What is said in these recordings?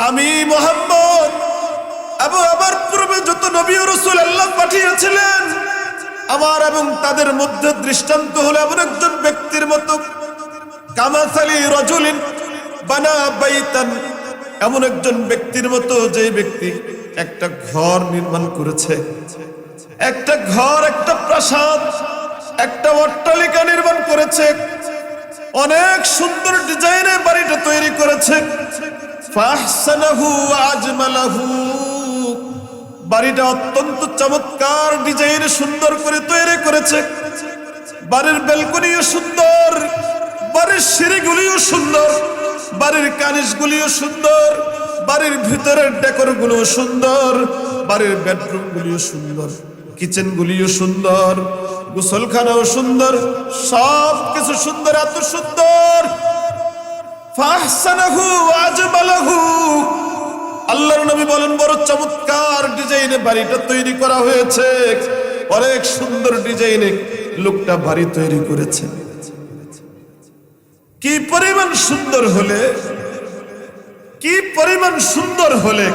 আমি মুহাম্মদ এবং আমার পূর্বে যত নবী ও রাসূল আল্লাহ পাঠিয়েছিলেন, আমার এবং তাদের মধ্যে দৃষ্টান্ত হলো এমন একজন ব্যক্তির মতো, কামাসালি রাজুলিন বানা বাইতান, এমন একজন ব্যক্তির মতো যে ব্যক্তি একটা ঘর নির্মাণ করেছে, একটা ঘর, একটা প্রাসাদ, একটা অট্টালিকা নির্মাণ করেছে, অনেক সুন্দর ডিজাইনে বাড়িটা তৈরি করেছে। ফাহসানাহু ওয়া আজমালাহু, বাড়িটা অত্যন্ত চমৎকার ডিজাইনে সুন্দর করে তৈরি করেছে। বাড়ির ব্যালকনিও সুন্দর, বাড়ির সিঁড়িগুলিও সুন্দর, বাড়ির কানিশগুলিও সুন্দর, বাড়ির ভিতরের ডেকোরগুলিও সুন্দর, বাড়ির বেডরুমগুলিও সুন্দর, কিচেনগুলিও সুন্দর, গোসলখানাও সুন্দর, সব কিছু সুন্দর, এত সুন্দর। ফাহসানাহু ওয়া আজমালাহু, আল্লাহর নবী বলেন বড় চমৎকার ডিজাইনে বাড়িটা তৈরি করা হয়েছে, অনেক সুন্দর ডিজাইনে লোকটা বাড়ি তৈরি করেছে। কি পরিমাণ সুন্দর হলে, কি পরিমাণ সুন্দর হলে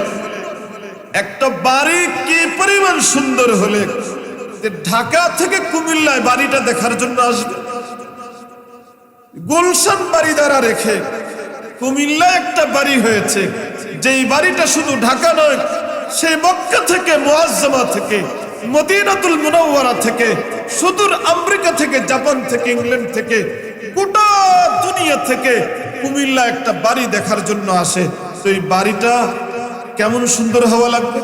একটা বাড়ি, কি পরিমাণ সুন্দর হলে ঢাকা থেকে কুমিল্লায় বাড়িটা দেখার জন্য আসবে। গুলশান বাড়ি দ্বারা রেখে কুমিল্লায় একটা বাড়ি হয়েছে, যেই বাড়িটা শুধু ঢাকা নয়, সেই মক্কা থেকে, মুআজ্জামা থেকে, মদিনাতুল মুনাওয়ারা থেকে, সুদূর আমেরিকা থেকে, জাপান থেকে, ইংল্যান্ড থেকে, গোটা দুনিয়া থেকে কুমিল্লা একটা বাড়ি দেখার জন্য আসে। তো এই বাড়িটা কেমন সুন্দর হওয়া লাগবে,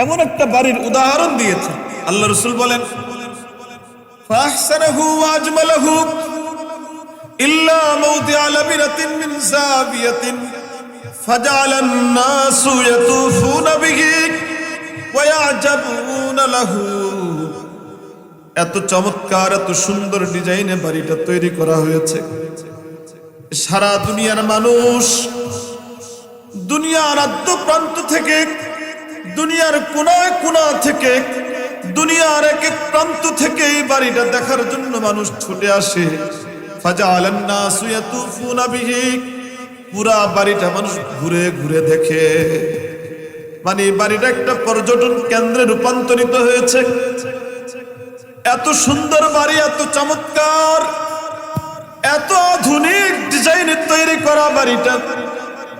এমন একটা বাড়ির উদাহরণ দিয়েছে আল্লাহ রাসূল। বলেন ফাহসানাহু ওয়া আজমালাহু ইল্লা মাওদিআ লাবিরাতিন মিন যাবিয়াতিন ফাজআলান নাসু ইয়াতুফুনা বিহি ওয়া ইয়াজাবুনা লাহু। এত চমৎকার, এত সুন্দর ডিজাইনে বাড়িটা তৈরি করা হয়েছে। সারা দুনিয়ার মানুষ, দুনিয়ার আদ্য প্রান্ত থেকে, দুনিয়ার কোনায় কোনা থেকে, দুনিয়ার এক এক প্রান্ত থেকে এই বাড়িটা দেখার জন্য মানুষ ছুটে আসে। ফাজআলান নাসু ইয়াতুফুনা বিহি, পুরা বাড়িটা মানুষ ঘুরে ঘুরে দেখে। মানে বাড়িটা একটা পর্যটন কেন্দ্রে রূপান্তরিত হয়েছে। এত সুন্দর বাড়ি, এত চমৎকার, এত আধুনিক ডিজাইনে তৈরি করা বাড়িটা,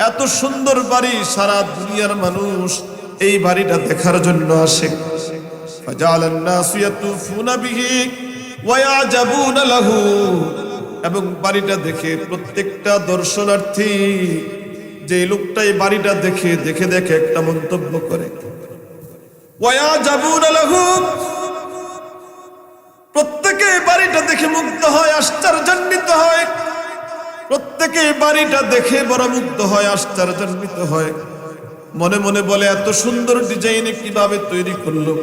এত সুন্দর বাড়ি, সারা দুনিয়ার মানুষ এই বাড়িটা দেখার জন্য আসে। ফাজআলান নাসু ইয়াতুফুনা বিহি ওয়া ইয়াজাবুনা লাহু, এবং বাড়িটা দেখে প্রত্যেকটা দর্শনার্থী, যে লোকটা এই বাড়িটা দেখে দেখে দেখে একটা মন্তব্য করে। ওয়া ইয়াজাবুনা লাহু, প্রত্যেকে বাড়িটা দেখে মুগ্ধ হয়, আশ্চর্যান্বিত হয়। প্রত্যেকে বাড়িটা দেখে বড় মুগ্ধ হয়, আশ্চর্যান্বিত হয়। মনে মনে বলে এত সুন্দর ডিজাইনে কিভাবে তৈরি করলো।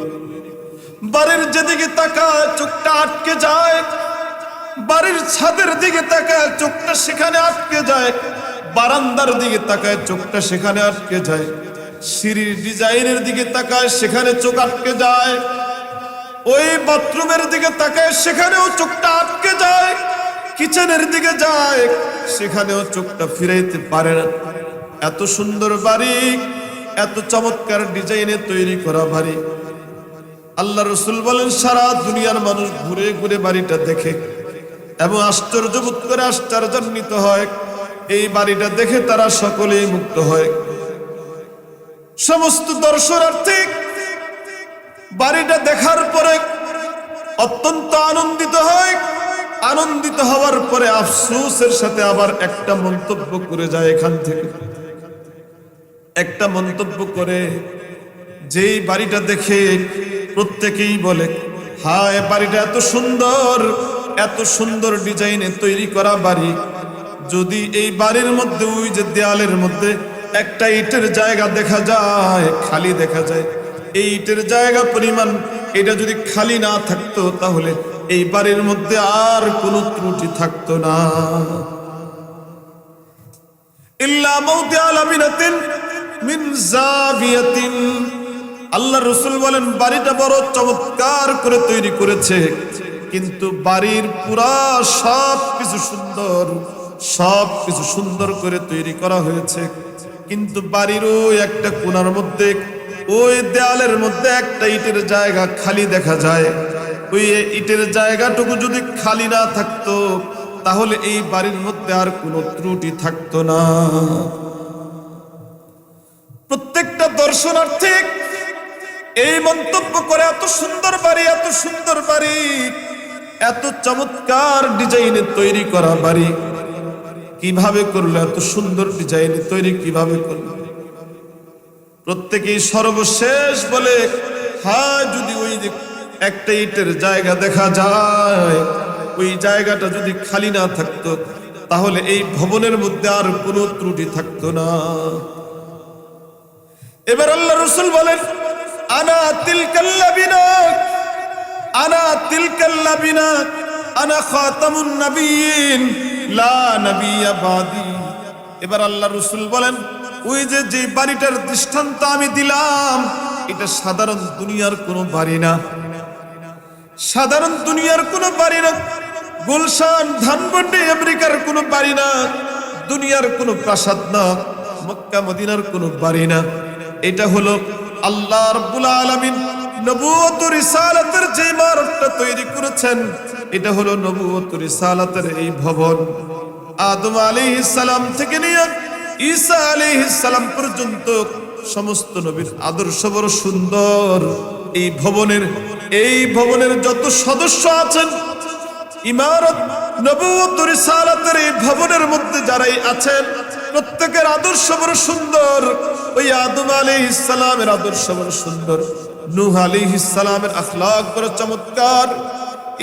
বাড়ির যেদিকে তাকায় চোখটা আটকে যায়, বাড়ির ছাদের দিকে তাকায় চোখটা সেখানে আটকে যায়, বারান্দার দিকে তাকায় চোখটা সেখানে আটকে যায়, সিঁড়ির ডিজাইনের দিকে তাকায় সেখানে চোখ আটকে যায়, ওই বাথরুমের দিকে তাকায় সেখানেও চোখটা আটকে যায়, কিচেনের দিকে যায় সেখানেও চোখটা ফিরাইতে পারে না। এত সুন্দর বাড়ি, এত চমৎকার ডিজাইনে তৈরি করা বাড়ি। আল্লাহ রাসূল বলেন সারা দুনিয়ার মানুষ ঘুরে ঘুরে বাড়িটা দেখে এবং আশ্চর্য বোধ করে, আশ্চর্যান্বিত হয়। এই বাড়িটা দেখে তারা সকলেই মুগ্ধ হয়। সমস্ত দর্শনার্থী বাড়িটা দেখার পরে অত্যন্ত আনন্দিত হয়। আনন্দিত হওয়ার পরে আফসোসের সাথে আবার একটা মন্তব্য করে যায়। এখান থেকে একটা মন্তব্য করে, যেই বাড়িটা দেখে প্রত্যেকেই বলে, হায় বাড়িটা এত সুন্দর, এত সুন্দর ডিজাইনে তৈরি করা বাড়ি, যদি এই বাড়ির মধ্যে ওই যে দেয়ালের মধ্যে একটা ইটের জায়গা দেখা যায়, খালি দেখা যায়, এই ইটের জায়গা পরিমাণ এটা যদি খালি না থাকতো, তাহলে এই বাড়ির মধ্যে আর কোনো ত্রুটি থাকতো না। ইল্লা মাওদিআ লাবিরাতিন মিন যাবিয়াতিন, আল্লাহ রাসূল বলেন বাড়িটা বড় চমৎকার করে তৈরি করেছে, কিন্তু বাড়ির পুরা সব কিছু সুন্দর, সব কিছু সুন্দর করে তৈরি করা হয়েছে, কিন্তু বাড়িরও একটা কোণার মধ্যে ওই দেয়ালের মধ্যে একটা ইটের জায়গা খালি দেখা যায়। ওই ইটের জায়গাটুকু যদি খালি না থাকতো তাহলে এই বাড়ির মধ্যে আর কোনো ত্রুটি থাকতো না। প্রত্যেকটা দর্শনার্থী এই মন্তব্য করে, এত সুন্দর বাড়ি, এত সুন্দর বাড়ি, এত চমৎকার ডিজাইনে তৈরি করা বাড়ি কিভাবে করলো, এত সুন্দর ডিজাইনে তৈরি কিভাবে করলো। প্রত্যেকেই সর্বশেষ বলে, হ্যাঁ যদি ওই যে একটা ইটের জায়গা দেখা যায়, ওই জায়গাটা যদি খালি না থাকতো তাহলে এই ভবনের মধ্যে আর কোনো ত্রুটি থাকতো না। এবার আল্লাহ রাসূল বলেন, আনা তিলকাল লাবিনা, আনা তিলকাল লাবিনা, আনা খাতামুন নবিয়্যিন, লা নবিয়্যা বাদি। এবার আল্লাহ রাসূল বলেন, ওই যে বাড়িটার দৃষ্টান্ত আমি দিলাম, এটা সাধারণ দুনিয়ার কোনো বাড়ি না, সাধারণ দুনিয়ার কোনো বাড়ি না, গুলশান ধানমন্ডি আমেরিকার কোনো বাড়ি না, দুনিয়ার কোনো প্রাসাদ না, মক্কা মদিনার কোনো বাড়ি না। এটা হলো আল্লাহ রাব্বুল আলামিন নবুয়ত ও রিসালাতের যে ইমারতটা তৈরি করেছেন, এটা হলো নবুয়ত ও রিসালাতের এই ভবন। আদম আলাইহিস সালাম থেকে নিয়ে ঈসা আলাইহিস সালাম পর্যন্ত সমস্ত নবীর আদর্শ বড় সুন্দর। এই ভবনের যত সদস্য আছেন, ইমারত নবুয়ত ও রিসালাতের এই ভবনের মধ্যে যারাই আছেন, প্রত্যেকের আদর্শ বড় সুন্দর। ওই আদম আলাইহিস সালামের আদর্শ বড় সুন্দর, নূহ আলাইহিস সালামের আখলাক বড় চমৎকার,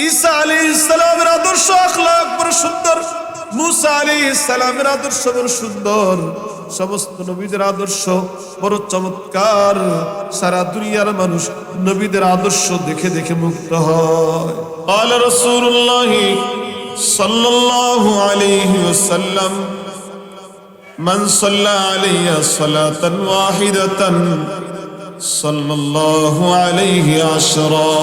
ঈসা আলাইহিস সালামের আদর্শ আখলাক বড় সুন্দর, মুসা আলাইহিস সালামের আদর্শ বড় সুন্দর। সমস্ত নবীদের আদর্শ বড় চমৎকার। সারা দুনিয়ার মানুষ নবীদের আদর্শ দেখে দেখে মুগ্ধ হয়। قال رسول الله صلى الله عليه وسلم من صلى علي صلاة واحدة صلى الله عليه عشرا।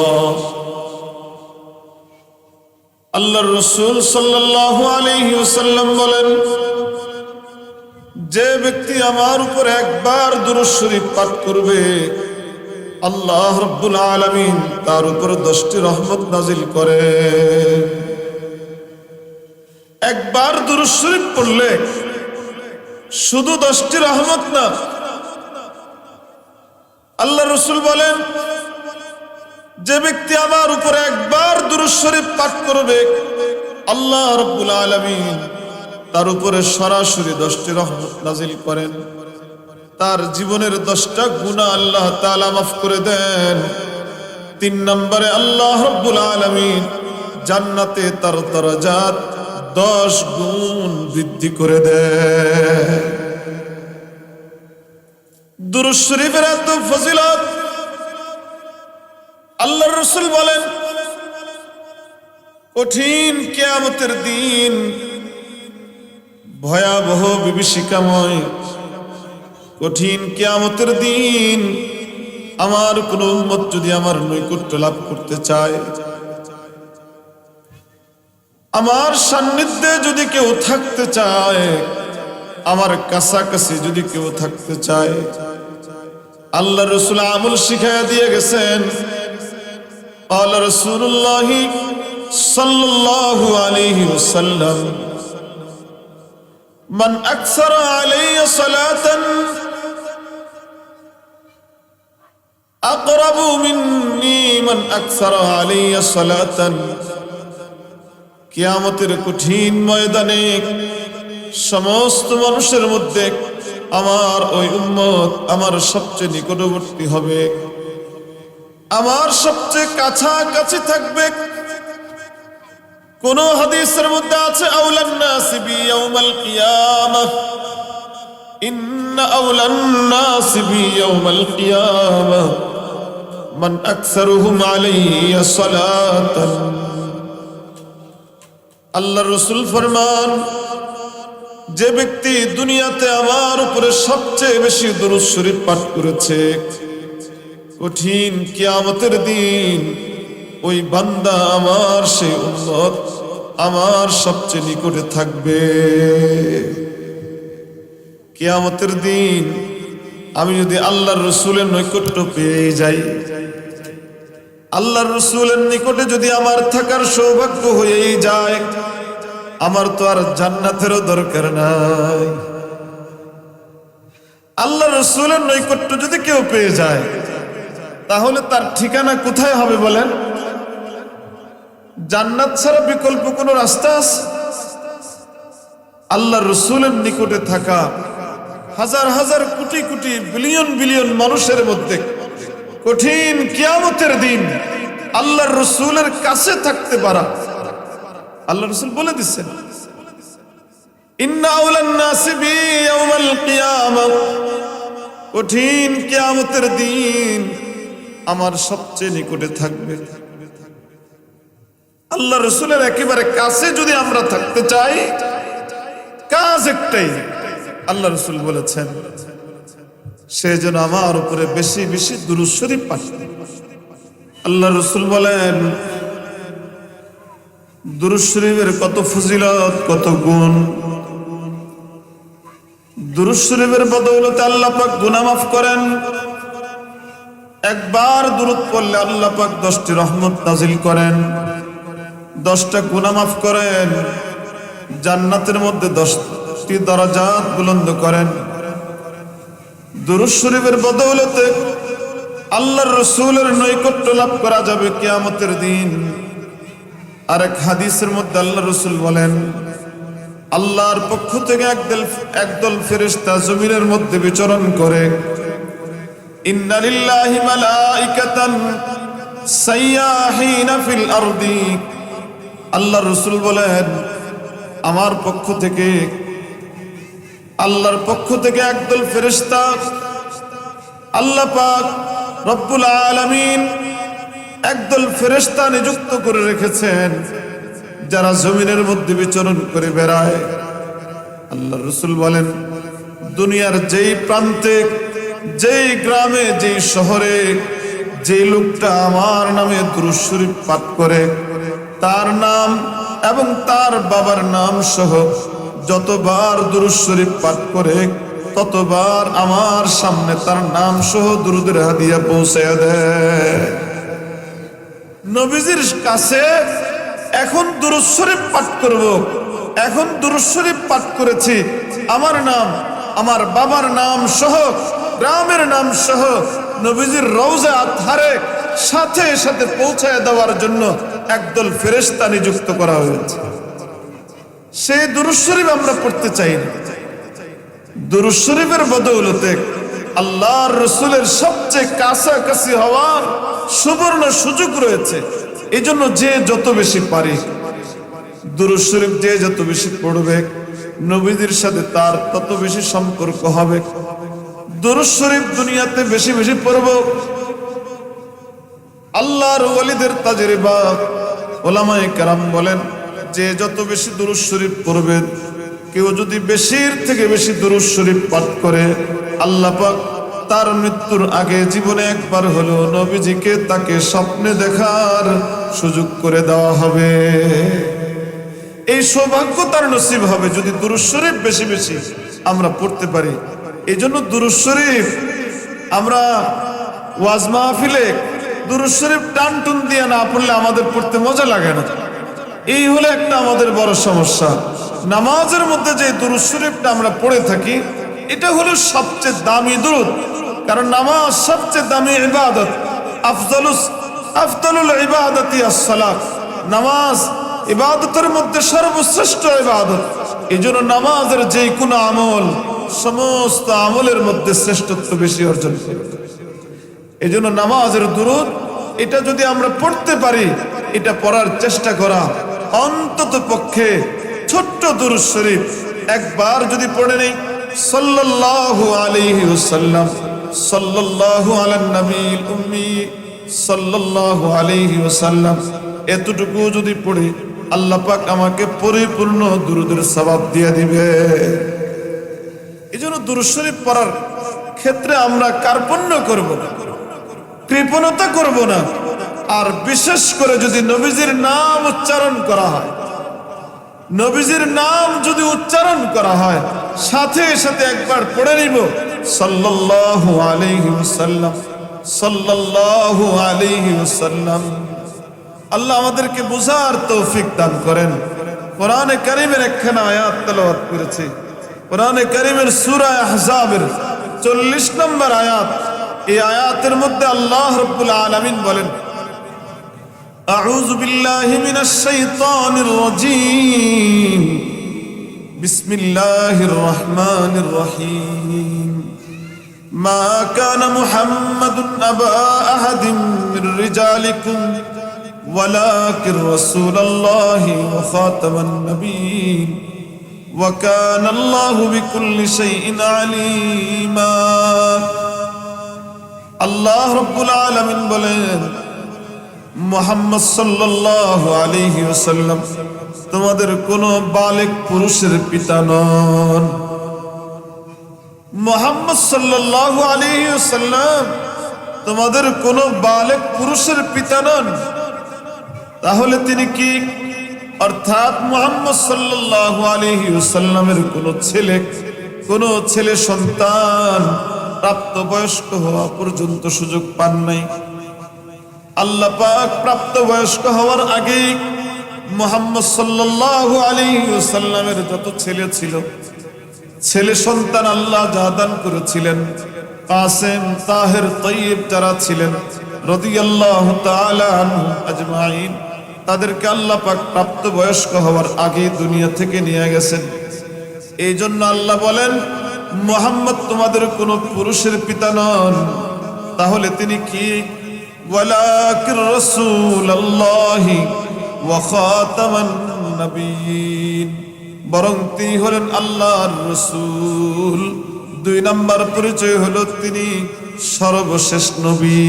আল্লাহর রাসূল সাল্লাল্লাহু আলাইহি ওয়াসাল্লাম বলেন, যে ব্যক্তি আমার উপর একবার দুরূদ শরীফ পাঠ করবে, আল্লাহ রাব্বুল আলামিন তার উপর 10টি রহমত নাজিল করে। একবার দুরূদ শরীফ পড়লে শুধু 10টি রহমত না, আল্লাহ রাসূল বলেন, যে ব্যক্তি আমার উপর একবার দুরূদ শরীফ পাঠ করবে, আল্লাহ রাব্বুল আলামিন তার উপরে সরাসরি 10টি রহমত নাজিল করেন। তার জীবনের 10টা গুনাহ আল্লাহ তাআলা মাফ করে দেন। 3 নম্বরে আল্লাহ রাব্বুল আলামিন জান্নাতে তার দরজাত 10 গুণ বৃদ্ধি করে দেন। দুরূদ শরীফের এত ফজিলত, আল্লাহর রাসূল বলেন, কঠিন কিয়ামতের দিন, ভয়াবহ বিভীষিকাময় কঠিন কিয়ামতের দিন, আমার কোন উম্মত যদি আমার নৈকট্য লাভ করতে চায়, আমার সান্নিধ্যে যদি কেউ থাকতে চায়, আমার কাছাকাছি যদি কেউ থাকতে চায়, আল্লাহ রাসূল আমল শিখায়া দিয়ে গেছেন। আল্লাহ রাসূলুল্লাহ সাল্লাল্লাহু আলাইহি ওয়াসাল্লাম, মান আকসারা আলাইয়া সালাতান আকরাবু মিন্নি মান আকসারা আলাইয়া সালাতান। কিয়ামতের কঠিন ময়দানে সমস্ত মানুষের মধ্যে আমার ওই উম্মত আমার সবচেয়ে নিকটবর্তী হবে, আমার সবচেয়ে কাছাকাছি থাকবে। কোন হাদিসের মধ্যে আছে, আউলান নাসি বি ইয়াউমাল কিয়ামাহ, ইন্না আউলান নাসি বি ইয়াউমাল কিয়ামাহ মান আকসারুহুম আলাইয়া সালাতান। আল্লাহর রাসূল ফরমান, যে ব্যক্তি দুনিয়াতে আমার উপরে সবচেয়ে বেশি দুরূদ শরীফ পাঠ করেছে, কঠিন কিয়ামতের দিন ওই বান্দা আমার সেই উম্মত আমার সবচেয়ে নিকটে থাকবে। কিয়ামতের দিন আমি যদি আল্লাহর রসুলের নৈকট্য পেয়ে যাই, আল্লাহর রসুলের নিকটে যদি আমার থাকার সৌভাগ্য হয়েই যায়, আমার তো আর জান্নাতেরও দরকার নাই। আল্লাহর রসুলের নৈকট্য যদি কেউ পেয়ে যায়, তাহলে তার ঠিকানা কোথায় হবে বলেন? জান্নাত ছাড়া বিকল্প কোনো রাস্তা আছে? আল্লাহর রসুলের নিকটে থাকা হাজার হাজার কোটি কোটি বিলিয়ন বিলিয়ন মানুষের মধ্যে কঠিন কিয়ামতের দিন আল্লাহর রসুলের কাছে থাকতে পারা, আল্লাহ রসুল বলে দিচ্ছেন, ইন্না আউলান নাসি বি ইয়াউমাল কিয়ামাহ, কঠিন কিয়ামতের দিন আমার সবচেয়ে নিকটে থাকবে। আল্লাহ রসুলের একেবারে কাছে যদি আমরা থাকতে চাই, কাজ একটাই, আল্লাহ রসুল বলেছেন, সে যেন আমার উপরে বেশি বেশি দুরূদ শরীফ পাঠ করে। আল্লাহ রসুল বলেন, দুরূদ শরীফের কত ফজিলত, কত গুণ। দুরূদ শরীফের বদৌলতে আল্লাহ পাক গুনাহ মাফ করেন। একবার দুরূদ পড়লে আল্লাহ পাক 10টি রহমত নাজিল করেন, 10টা গুনাহ মাফ করেন, জান্নাতের মধ্যে 10টি দরজাত বুলন্দ করেন। দুরূদ শরীফের বদৌলতে আল্লাহর রসুলের নৈকট্য লাভ করা যাবে কিয়ামতের দিন। আরেক হাদিসের মধ্যে আল্লাহ রসুল বলেন, আল্লাহর পক্ষ থেকে একদল ফেরেশতা জমিনের মধ্যে বিচরণ করে, ইন্না লিল্লাহি মালাইকাতান সাইয়াহিনা ফিল আরদি। আল্লাহর রসুল বলেন, আমার পক্ষ থেকে, আল্লাহর পক্ষ থেকে একদল ফেরেশতা আল্লাহ পাক রব্বুল আলামিন একদল ফেরেশতা নিযুক্ত করে রেখেছেন, যারা জমিনের মধ্যে বিচরণ করে বেড়ায়। আল্লাহ রসুল বলেন, দুনিয়ার যেই প্রান্তে, যেই গ্রামে, যেই শহরে যে লোকটা আমার নামে দুরূদ শরীফ পাঠ করে, তার নাম এবং তার বাবার নাম সহ যতবার দুরূদ শরীফ পাঠ করে, ততবার আমার সামনে তার নাম সহ দুরূদের হাদিয়া পৌঁছায় দেয়। নবীজির কাছে এখন দুরূদ শরীফ পাঠ করব, এখন দুরূদ শরীফ পাঠ করেছি, আমার নাম, আমার বাবার নাম সহ, গ্রামের নাম সহ নবীজির রওজা আতহারে সাথে সাথে পৌঁছায় দেওয়ার জন্য একদল ফেরেশতা নিযুক্ত করা হয়েছে। সেই দুরূদ শরীফ আমরা পড়তে চাই না। দুরূদ শরীফের বদৌলতে আল্লাহর রসুলের সবচেয়ে কাছাকাছি হওয়ার সুবর্ণ সুযোগ রয়েছে। এই জন্য যে যত বেশি পারি দুরূদ শরীফ যে যত বেশি পড়বে, নবীজির সাথে তার তত বেশি সম্পর্ক হবে। দুরূদ শরীফ দুনিয়াতে বেশি বেশি পড়ব। আল্লাহর ওয়ালিদের তাজরিবা, ওলামায়ে কেরাম বলেন, যে যত বেশি দুরূদ শরীফ পড়বে, কেউ যদি বেশির থেকে বেশি দুরূদ শরীফ পাঠ করে, আল্লাহ পাক তার মৃত্যুর আগে জীবনে একবার হলো নবীজিকে তাকে স্বপ্নে দেখার সুযোগ করে দেওয়া হবে। এই সৌভাগ্য তার নসিব হবে যদি দুরূদ শরীফ বেশি বেশি আমরা পড়তে পারি। এই জন্য দুরূদ শরীফ আমরা ওয়াজ মাহফিলে দুরূদ শরীফ টান টুন দিয়ে না পড়লে আমাদের পড়তে মজা লাগে না। এই হলো একটা আমাদের বড় সমস্যা। নামাজের মধ্যে যে দুরূদ শরীফটা আমরা পড়ে থাকি, এটা হলো সবচেয়ে দামি দুরূদ, কারণ নামাজ সবচেয়ে দামি ইবাদত। আফদালুল ইবাদাতি আস-সালাত, নামাজ ইবাদতের মধ্যে সর্বশ্রেষ্ঠ ইবাদত। এই জন্য নামাজের যে কোনো আমল সমস্ত আমলের মধ্যে শ্রেষ্ঠত্ব বেশি অর্জন করে। এই জন্য নামাজের দুরূদ এটা যদি আমরা পড়তে পারি, এটা পড়ার চেষ্টা করা, অন্তত পক্ষে ছোট্ট দুরূদ শরীফ একবার যদি পড়ে নেই, সাল্লাল্লাহু আলাইহি ওয়াসাল্লাম, সাল্লাল্লাহু আলান নবীল উম্মি, সাল্লাল্লাহু আলাইহি ওয়াসাল্লাম, এতটুকু যদি পড়ি, আল্লাহ পাক আমাকে পরিপূর্ণ দুরূদের সওয়াব দিয়ে দিবে। এই জন্য দুরূদ শরীফ পড়ার ক্ষেত্রে আমরা কার্পণ্য করব না, কৃপণতা করব না। আর বিশেষ করে যদি নবীজির নাম উচ্চারণ করা হয়, নবীজির নাম যদি উচ্চারণ করা হয় সাথে সাথে একবার পড়ে নিব সাল্লাল্লাহু আলাইহি ওয়াসাল্লাম, সাল্লাল্লাহু আলাইহি ওয়াসাল্লাম। আল্লাহ আমাদেরকে বুঝার তৌফিক দান করেন। কোরআনে কারীমের একখানা আয়াত তেলাওয়াত করেছি, কোরআনে কারীমের সূরা আহজাবের 40 নম্বর আয়াত। এই আয়াতের মধ্যে আল্লাহ রাব্বুল আলামিন বলেন, আউযু বিল্লাহি মিনাশ শাইতানির রাজীম, বিসমিল্লাহির রহমানির রহিম। মা কানা মুহাম্মাদুন আবা আহাদিম মির রিজালিকুম ওয়ালাকিন রাসূলুল্লাহি ওয়া খাতামান নাবিয়্যিন ওয়া কানা আল্লাহু বিকুল্লি শাইইন আলীমা। আল্লাহ রাব্বুল আলামিন বলেন, মুহাম্মদ সাল্লাল্লাহু আলাইহি ওয়াসাল্লাম তোমাদের কোন বালেগ পুরুষের পিতা নন। মুহাম্মদ সাল্লাল্লাহু আলাইহি ওয়াসাল্লাম তোমাদের কোন বালেগ পুরুষের পিতা নন। তাহলে তিনি কি? অর্থাৎ মুহাম্মদ সাল্লাল্লাহু আলাইহি ওয়াসাল্লামের কোন ছেলে সন্তান প্রাপ্তবয়স্ক হওয়া পর্যন্ত সুযোগ পান নাই। আল্লাহ পাক প্রাপ্তবয়স্ক হওয়ার আগেই মুহাম্মদ সাল্লাল্লাহু আলাইহি ওয়াসাল্লামের যত ছেলে ছিল, ছেলে সন্তান আল্লাহ যা দান করেছিলেন, কাসেম, তাহের, তয়্যিব যারা ছিলেন রাদিয়াল্লাহু তাআলা আনহুম আজমাইন, তাদেরকে আল্লাহ পাক প্রাপ্তবয়স্ক হওয়ার আগে দুনিয়া থেকে নিয়ে গেছেন। এই জন্য আল্লাহ বলেন, মুহাম্মদ তোমাদের কোন পুরুষের পিতা নন। তাহলে তিনি কি? ওয়ালাকির রাসূলুল্লাহি ওয়া খাতামান নাবিয়্যিন, বরং তিনি হলেন আল্লাহর রাসূল। 2 নম্বর পরিচয় হলো তিনি সর্বশেষ নবী।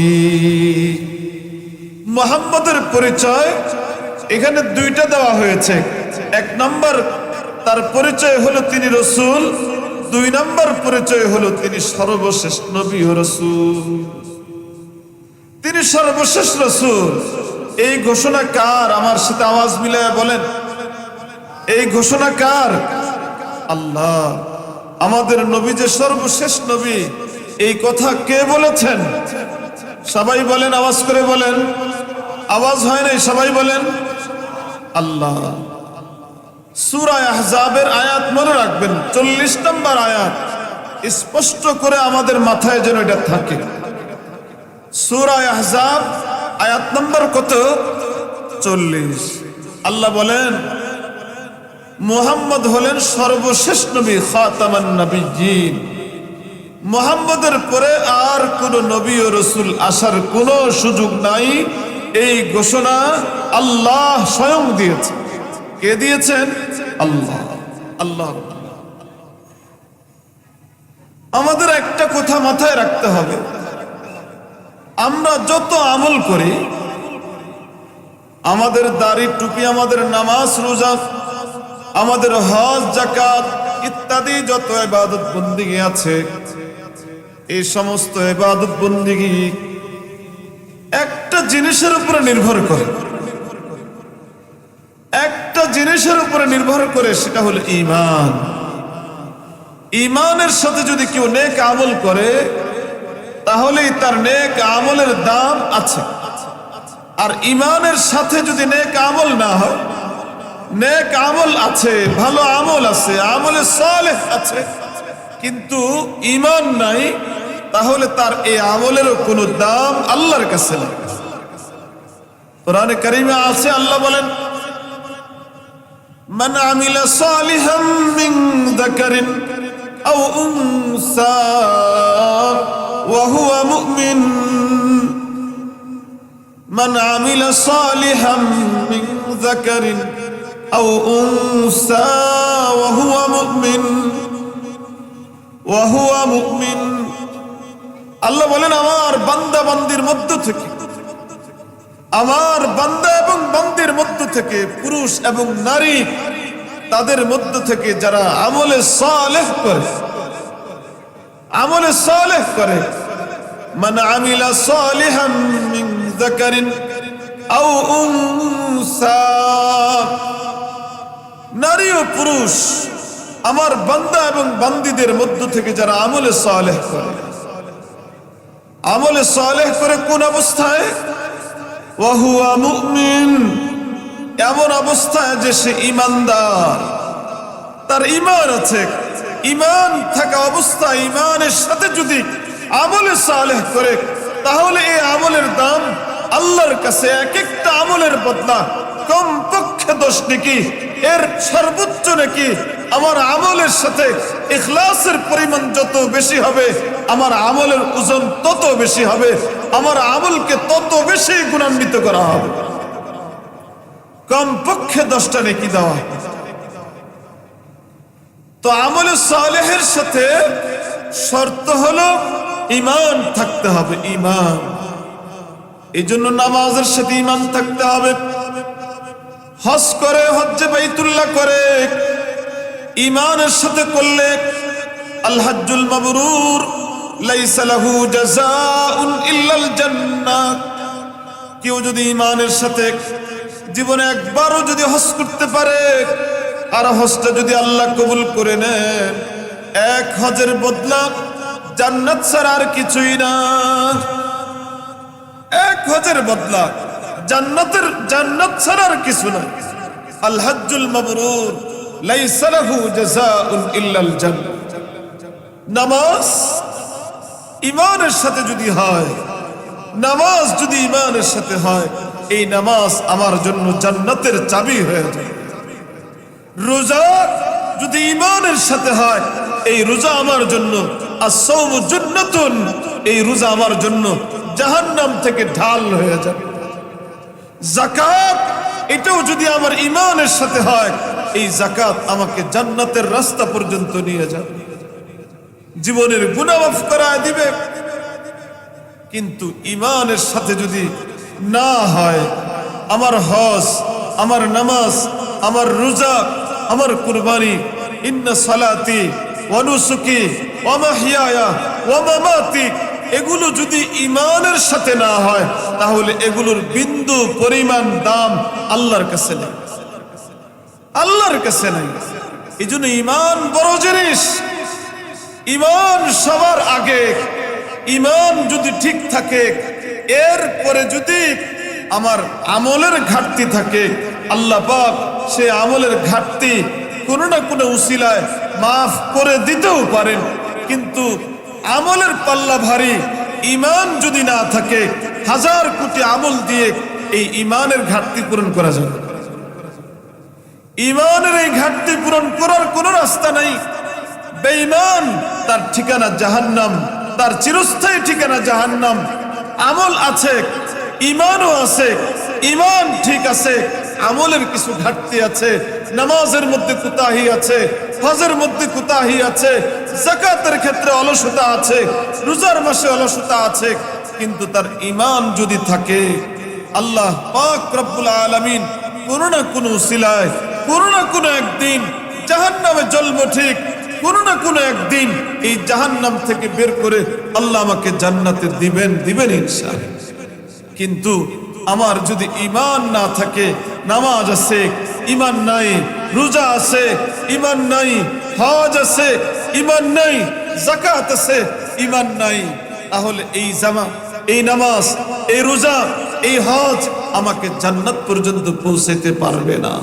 মুহাম্মদের পরিচয় এখানে 2টা দেওয়া হয়েছে। 1 নম্বর তার পরিচয় হলো তিনি রাসূল, 2 নম্বর পরিচয় হলো তিনি সর্বশেষ নবী ও রাসূল। তিনি সর্বশেষ রাসূল। এই ঘোষণা কার? আমার সাথে আওয়াজ মিলায় বলেন, এই ঘোষণা কার? আল্লাহ। আমাদের নবী যে সর্বশেষ নবী, এই কথা কে বলেছেন? সবাই বলেন, আওয়াজ করে বলেন। আওয়াজ হয় নাই, সবাই বলেন আল্লাহ। সূরা আহজাবের আয়াত মনে রাখবেন, 40 নম্বর আয়াত। স্পষ্ট করে আমাদের মাথায় যেন এটা থাকে। সূরা আহজাব আয়াত নম্বর কত? 40। আল্লাহ বলেন, মুহাম্মদ হলেন সর্বশেষ নবী, খাতামান নাবিয়্যিন। মুহাম্মদের পরে আর কোন নবী ও রাসূল আসার কোনো সুযোগ নাই। এই ঘোষণা আল্লাহ স্বয়ং দিয়েছে। কে দিয়েছেন? আল্লাহ। আল্লাহ। আমাদের একটা কথা মাথায় রাখতে হবে, আমরা যত আমল করি, আমাদের দাড়ি, টুপি, আমাদের নামাজ, রোজা, আমাদের হজ, যাকাত ইত্যাদি যত ইবাদত বন্দেগী আছে, এই সমস্ত ইবাদত বন্দেগী একটা জিনিসের উপরে নির্ভর করে, একটা জিনিসের উপরে নির্ভর করে, সেটা হলো ঈমান। ঈমানের সাথে যদি কেউ নেক আমল করে, তাহলেই তার নেক আমলের দাম আছে। আর ঈমানের সাথে যদি নেক আমল না হয়, নেক আমল আছে, ভালো আমল আছে, আমলে সালেহ আছে, কিন্তু ঈমান নাই, তাহলে তার এই আমলেরও কোনো দাম আল্লাহর কাছে নেই। কোরআনে কারীমে আছে, আল্লাহ বলেন, মান আমিলা সালিহাম মিন যাকারিন আও উনসা ওয়া হুয়া মুমিন, মান আমিলা সালিহাম মিন যাকারিন আও উনসা ওয়া হুয়া মুমিন, ওয়া হুয়া মুমিন। আল্লাহ বলেন, আমার বান্দা বান্দির মধ্য থেকে, আমার বান্দা এবং বান্দির মধ্য থেকে, পুরুষ এবং নারী, তাদের মধ্য থেকে যারা আমলে সালেহ করে, আমলে সালেহ করে, মান আমিলা সালিহাম মিন যাকারিন আও উনসা নারী ও পুরুষ আমার বান্দা এবং বান্দীদের মধ্য থেকে যারা আমলে সালেহ করে, আমলে সালেহ করে কোন অবস্থায়? ওয়াহুয়া মুমিন, এমন অবস্থায় যে সে ঈমানদার, তার ঈমান আছে। ঈমান থাকা অবস্থায় ঈমানের সাথে যদি আমলে সালেহ করে, তাহলে এই আমলের দাম আল্লাহর কাছে এক একটা আমলের বদলা কমপক্ষে 10 নেকি, এর সর্বোচ্চ নাকি আমার আমলের সাথে ইখলাসের পরিমাণ যত বেশি হবে, আমার আমলের ওজন তত বেশি হবে, আমার আমলকে তত বেশি গুণান্বিত করা হবে। কমপক্ষে 10টা নেকি দেওয়া। তো আমলে সালেহের সাথে শর্ত হলো ঈমান থাকতে হবে। ঈমান, এই জন্য নামাজের সাথে ঈমান থাকতে হবে। হজ করে, হজ্জে বাইতুল্লাহ করে, ঈমানের সাথে করলে আল হজ্জুল মাবরুর লাইসা লাহু জাযাউন ইল্লাল জান্নাহ। কেউ যদি ঈমানের সাথে জীবনে একবারও যদি হজ করতে পারে, আর হজটা যদি আল্লাহ কবুল করে নেন, এক হজের বদলা জান্নাত ছাড়া আর কিছুই না। এক হজের বদলা জান্নাত ছাড়া আর কিছু না। আল হজ্জুল মাবরুর লাইসা লাহু জাযাউন ইল্লাল জান্নাহ। নামাজ ঈমানের সাথে যদি হয়, নামাজ যদি ঈমানের সাথে হয়, এই নামাজ আমার জন্য জান্নাতের চাবি হয়ে যায়। রোজা যদি ঈমানের সাথে হয়, এই রোজা আমার জন্য as-sawmu junnatun, এই রোজা আমার জন্য জাহান্নাম থেকে ঢাল হয়ে যাবে। যাকাত, এটাও যদি আমার ঈমানের সাথে হয়, এই যাকাত আমাকে জান্নাতের রাস্তা পর্যন্ত নিয়ে যাবে, জীবনের গুনাহ মাফ করায় দিবে। কিন্তু ঈমানের সাথে যদি না হয়, আমার হজ, আমার নামাজ, আমার রোজা, আমার কুরবানি, ইন্না সালাতি ওয়া নুসুকি ওয়া মাহইয়ায়া ওয়া মামাতি, এগুলো যদি ঈমানের সাথে না হয়, তাহলে এগুলোর বিন্দু পরিমাণ দাম আল্লাহর কাছে নেই, আল্লাহর কাছে নেই। এই জন্য ঈমান বড় জিনিস। ঈমান সবার আগে। ঈমান যদি ঠিক থাকে, এরপরে যদি আমার আমলের ঘাটতি থাকে, আল্লাহ পাক সে আমলের ঘাটতি কোনো না কোনো উসিলায় মাফ করে দিতেও পারেন। কিন্তু আমলের পাল্লা ভারী, ঈমান যদি না থাকে, 1000 কোটি আমল দিয়ে এই ঈমানের ঘাটতি পূরণ করা যাবে। ঈমানের এই ঘাটতি পূরণ করার কোনো রাস্তা নাই। বেঈমান, তার ঠিকানা জাহান্নাম, তার চিরস্থায়ী ঠিকানা জাহান্নাম। আমল আছে, ঈমানও আছে, ঈমান ঠিক আছে, আমলের কিছু ঘাটতি আছে, নামাজের মধ্যে কুতাহি আছে, হজের মধ্যে কুতাহি আছে, যাকাতের ক্ষেত্রে অলসতা আছে, রোজার মাসে অলসতা আছে। কিন্তু তার ঈমান যদি থাকে, আল্লাহ পাক রব্বুল আলামিন কোনো না কোনো উসিলায়, কোনো না কোনো একদিন জাহান্নামে জ্বলবো ঠিক, কোনো না কোনো একদিন এই জাহান্নাম থেকে বের করে আল্লাহ আমাকে জান্নাতে দিবেন ইনশাআল্লাহ। কিন্তু আমার যদি ঈমান না থাকে, নামাজ আছে ঈমান নাই, রোজা আছে ঈমান নাই, হজ আছে ঈমান নাই, যাকাত আছে ঈমান নাই, তাহলে এই এই নামাজ, এই রোজা, এই হজ আমাকে জান্নাত পর্যন্ত পৌঁছাতে পারবে না।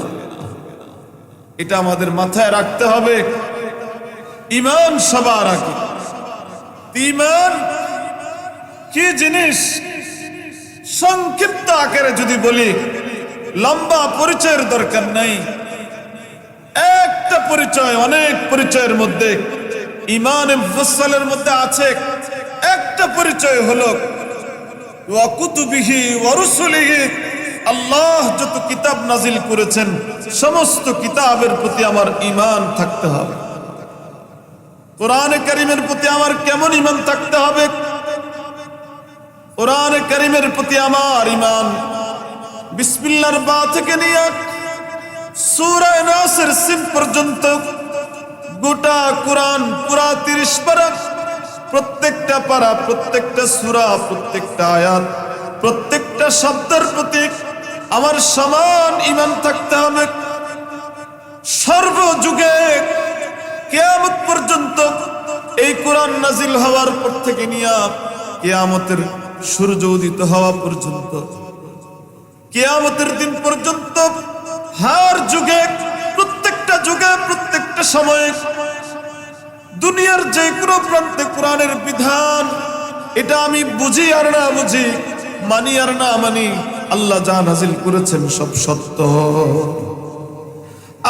এটা আমাদের মাথায় রাখতে হবে। ঈমান সবার আগে। ঈমান কি জিনিস সংক্ষিপ্ত আকারে যদি বলি, লম্বা পরিচয়ের দরকার নাই, একটা পরিচয় অনেক পরিচয়ের মধ্যে, ঈমানে মুফাসসালের মধ্যে আছে একটা পরিচয় হলো ওয়া কুতুবিহি ওয়া রুসুলিহি, আল্লাহ যত কিতাব নাজিল করেছেন সমস্ত কিতাবের প্রতি আমার ঈমান থাকতে হবে। কোরআনে কারীমের প্রতি আমার কেমন ঈমান থাকতে হবে? কোরআনে কারীমের প্রতি আমার ঈমান বিসমিল্লাহর বা থেকে নিয়ে সূরা নাসের সিন পর্যন্ত গোটা কোরআন পুরা 30 পারা, প্রত্যেকটা পারা, প্রত্যেকটা সূরা, প্রত্যেকটা আয়াত, প্রত্যেকটা শব্দের প্রতি আমার সমান ঈমান থাকতে হবে। সর্বযুগে কিয়ামত পর্যন্ত এই কোরআন নাজিল হওয়ার পর থেকে নিয়ে কিয়ামতের সূর্য উদিত হওয়া পর্যন্ত, কিয়ামতের দিন পর্যন্ত হার যুগে, প্রত্যেকটা যুগে, প্রত্যেকটা সময়ে দুনিয়ার যে কোনো প্রান্তে কোরআনের বিধান, এটা আমি বুঝি আর না বুঝি, মানি আর না মানি, আল্লাহ যা নাজিল করেছেন সব সত্য।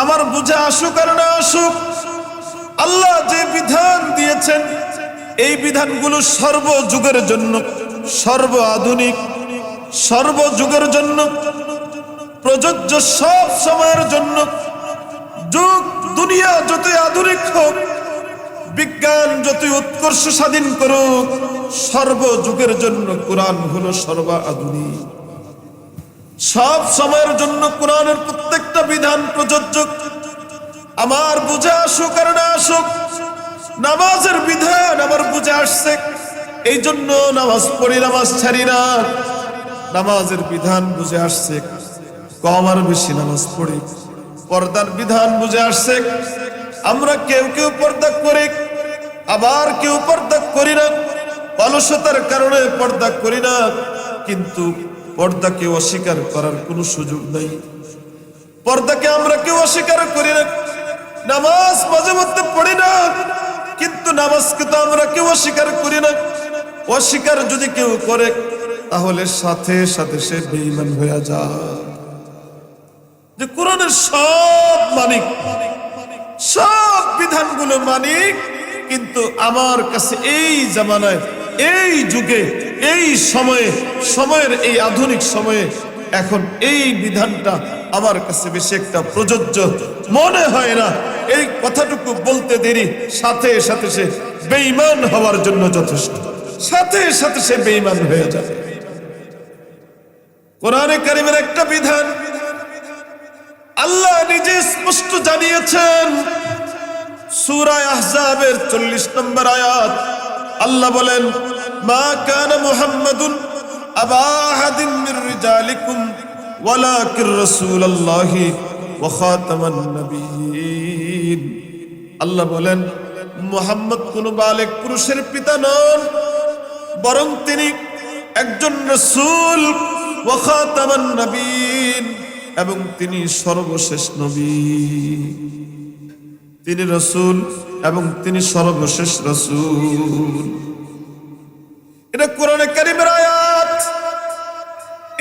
আমার বুঝে আসুক আর না আসুক, আল্লাহ যে বিধান দিয়েছেন এই বিধানগুলো সর্বযুগের জন্য, সর্ব আধুনিক, সর্বযুগের জন্য প্রযোজ্য, সব সময়ের জন্য। যুগ দুনিয়া যতই আধুনিক হোক, বিজ্ঞান যতই উৎকর্ষ স্বাধীন করুক, সর্বযুগের জন্য কোরআন হলো সর্বাধুনিক। সব সময়ের জন্য কোরআনের প্রত্যেকটা বিধান প্রযোজ্য। আমার বুঝে আসুক আর না আসুক, নামাজের বিধান আমার বুঝে আসছে, এই জন্য নামাজ পড়ি, নামাজ ছাড়ি না। নামাজের বিধান বুঝে আসছে, কম আর বেশি নামাজ পড়ি। পর্দার বিধান বুঝে আসছে, আমরা কেউ কেউ পর্দা করি, আবার কেউ পর্দা করি না। অলসতার কারণে পর্দা করি না, কিন্তু পর্দাকে অস্বীকার করার কোনো সুযোগ নাই। পর্দাকে আমরা কেউ অস্বীকার করি না। নামাজ মাঝে মধ্যে পড়ি না, কিন্তু নামাজকে তো আমরা কেউ অস্বীকার করি না। অস্বীকার যদি কেউ করে, তাহলে সাথে সাথে সে বেঈমান হয়ে যায়। যে কোরআনের সব মানিক, সব বিধানগুলো মানিক, কিন্তু আমার কাছে এই জামানায়, এই যুগে, এই সময়ে, সময়ের এই আধুনিক সময়ে এখন এই বিধানটা আমার কাছে বেশি একটা প্রযোজ্য মনে হয় না। এই কথাটুকু বলতে দেরি, সাথে সাথে সে বেঈমান হওয়ার জন্য যথেষ্ট, সাথে সাথে সে বেঈমান হয়ে যাবে। কোরআনে কারিমের একটা বিধান আল্লাহ নিজে স্পষ্ট জানিয়েছেন। সূরা আহজাবের 40 নম্বর আয়াত, আল্লাহ বলেন, মা কানা মুহাম্মাদুন আবা আহাদিন মির রিজালিকুম ওয়ালাকির রাসূলুল্লাহি ওয়া খাতামান নবিয়্যিন। আল্লাহ বলেন, মুহাম্মদ কোন বালেগ পুরুষের পিতা নন, বরং তিনি একজন রাসূল, ওয়া খাতামান নবিয়্যিন, এবং তিনি সর্বশেষ নবী। তিনি রাসূল এবং তিনি সর্বশেষ রাসূল। এটা কোরআনে কারীমের আয়াত,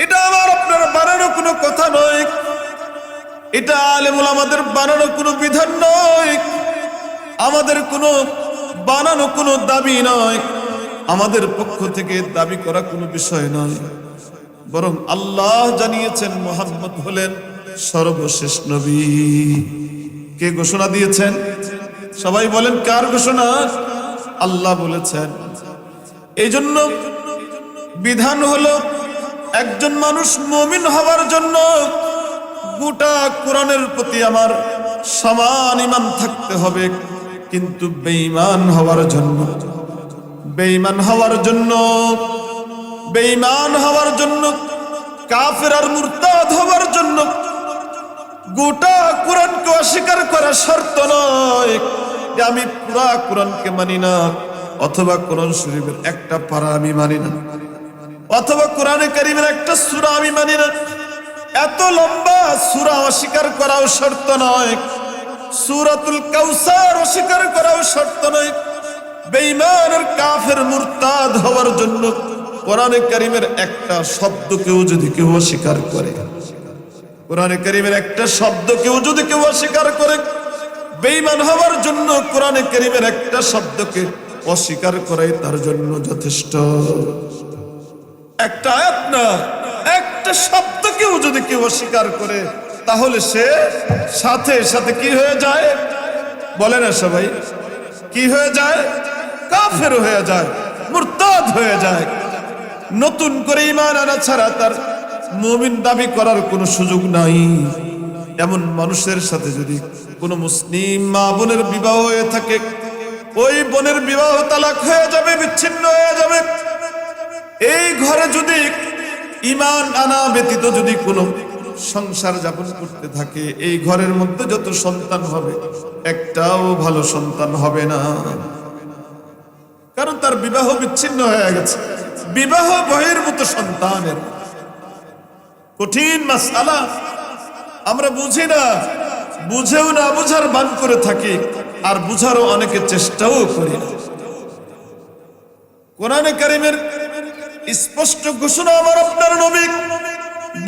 এটা আমার আপনার বানানো কোনো কথা নয়, এটা আলেম ওলামাদের বানানো কোনো বিধান নয়, আমাদের কোনো বানানো কোনো দাবি নয়, আমাদের পক্ষ থেকে দাবি করা কোনো বিষয় নয়, বরং আল্লাহ জানিয়েছেন মুহাম্মদ হলেন সর্বশেষ নবী। কে ঘোষণা দিয়েছেন? সবাই বলেন, কার ঘোষণা? আল্লাহ বলেছেন। এই জন্য বিধান হলো একজন মানুষ মুমিন হওয়ার জন্য গোটা কোরআনের প্রতি আমার সমান ঈমান থাকতে হবে, কিন্তু বেঈমান হওয়ার জন্য, বেঈমান হওয়ার জন্য, বেঈমান হওয়ার জন্য, কাফের আর মুরতাদ হওয়ার জন্য গোটা কোরআনকে অস্বীকার করা শর্ত নয় যে আমি পুরা কোরআনকে মানি না, অথবা কোরআন শরীফের একটা পারা আমি মানি না, অথবা কোরআনে কারীমের একটা সূরা আমি মানি না। এত লম্বা সূরা অস্বীকার করাও শর্ত নয়, সূরাতুল কাউসার অস্বীকার করাও শর্ত নয়। বেঈমান আর কাফের মুরতাদ হওয়ার জন্য কোরআনে কারীমের একটা শব্দকেও যদি কেউ অস্বীকার করে, কোরআনে কারীমের একটা শব্দকেও যদি কেউ অস্বীকার করে, বেঈমান হওয়ার জন্য কোরআনে কারীমের একটা শব্দকে অস্বীকার করাই তার জন্য যথেষ্ট। একটা আয়াত না, একটা শব্দকেও যদি কেউ অস্বীকার করে, তাহলে সে সাথে সাথে কি হয়ে যায়? বলে না সবাই, কি হয়ে যায়? কাফের হয়ে যায়, মুরতাদ হয়ে যায়। নতুন করে ঈমান আনা ছাড়া তার মুমিন দাবি করার কোনো সুযোগ নাই। এমন মানুষের সাথে যদি কোনো মুসলিম মা বোনের বিবাহ হয়ে থাকে, ওই বোনের বিবাহ তালাক হয়ে যাবে, বিচ্ছিন্ন হয়ে যাবে। এই ঘরে যদি ঈমান আনা ব্যতীত যদি কোনো সংসার যাপন করতে থাকে, এই ঘরের মধ্যে যত সন্তান হবে একটাও ভালো সন্তান হবে না, কারণ তার বিবাহ বিচ্ছিন্ন হয়ে গেছে। বিবাহ বহির্ভূত সন্তানের কঠিন মাসআলা আমরা বুঝি না, বুঝেও না বুঝার ভান করে থাকি, আর বুঝারও অনেকে চেষ্টাও করি না। কোরআনে কারীমের স্পষ্ট ঘোষণা আমার আপনার নবী,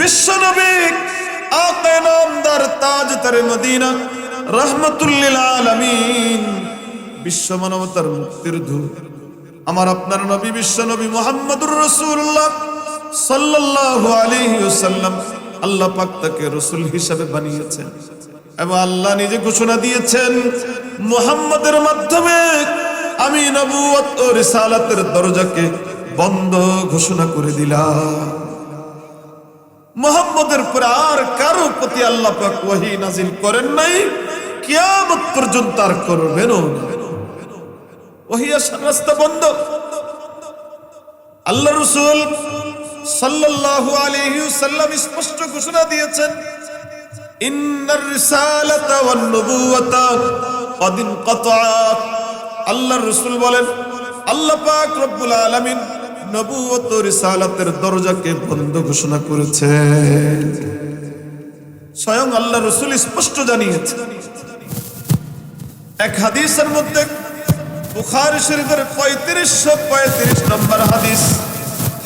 বিশ্ব নবী, আকায়ে নামদার তাজ তারে মদিনা, রাহমাতুল লিল আলামিন, বিশ্ব মানবতার মুক্তির দূত আমার আপনার নবী বিশ্ব নবী মুহাম্মদুর রাসূলুল্লাহ সাল্লাল্লাহু আলাইহি ওয়াসাল্লাম, আল্লাহ পাক তাকে রাসূল হিসেবে বানিয়েছেন এবং আল্লাহ নিজে ঘোষণা দিয়েছেন, মুহাম্মদের মাধ্যমে আমি নবুয়ত ও রিসালাতের দরজাকে বন্ধ ঘোষণা করে দিলাম। মুহাম্মদের পর আর কারো প্রতি আল্লাহ পাক ওহী নাজিল করেন নাই, কিয়ামত পর্যন্ত আর করবেন না। ওহী আসার রাস্তা বন্ধ। আল্লাহ রাসূল সাল্লাল্লাহু আলাইহি ওয়াসাল্লাম স্পষ্ট ঘোষণা দিয়েছেন, ইন্নার রিসালাতা ওয়ান নবুওয়াতা ক্বাদ ইনকাতাআত। আল্লাহর রাসূল বলেন, আল্লাহ পাক রব্বুল আলামিন নবুয়ত ও রিসালাতের দরজাকে বন্ধ ঘোষণা করেছেন। স্বয়ং আল্লাহ রাসূল স্পষ্ট জানিয়েছেন। এক হাদিসের মধ্যে বুখারী শরীফের 3535 নম্বর হাদিস,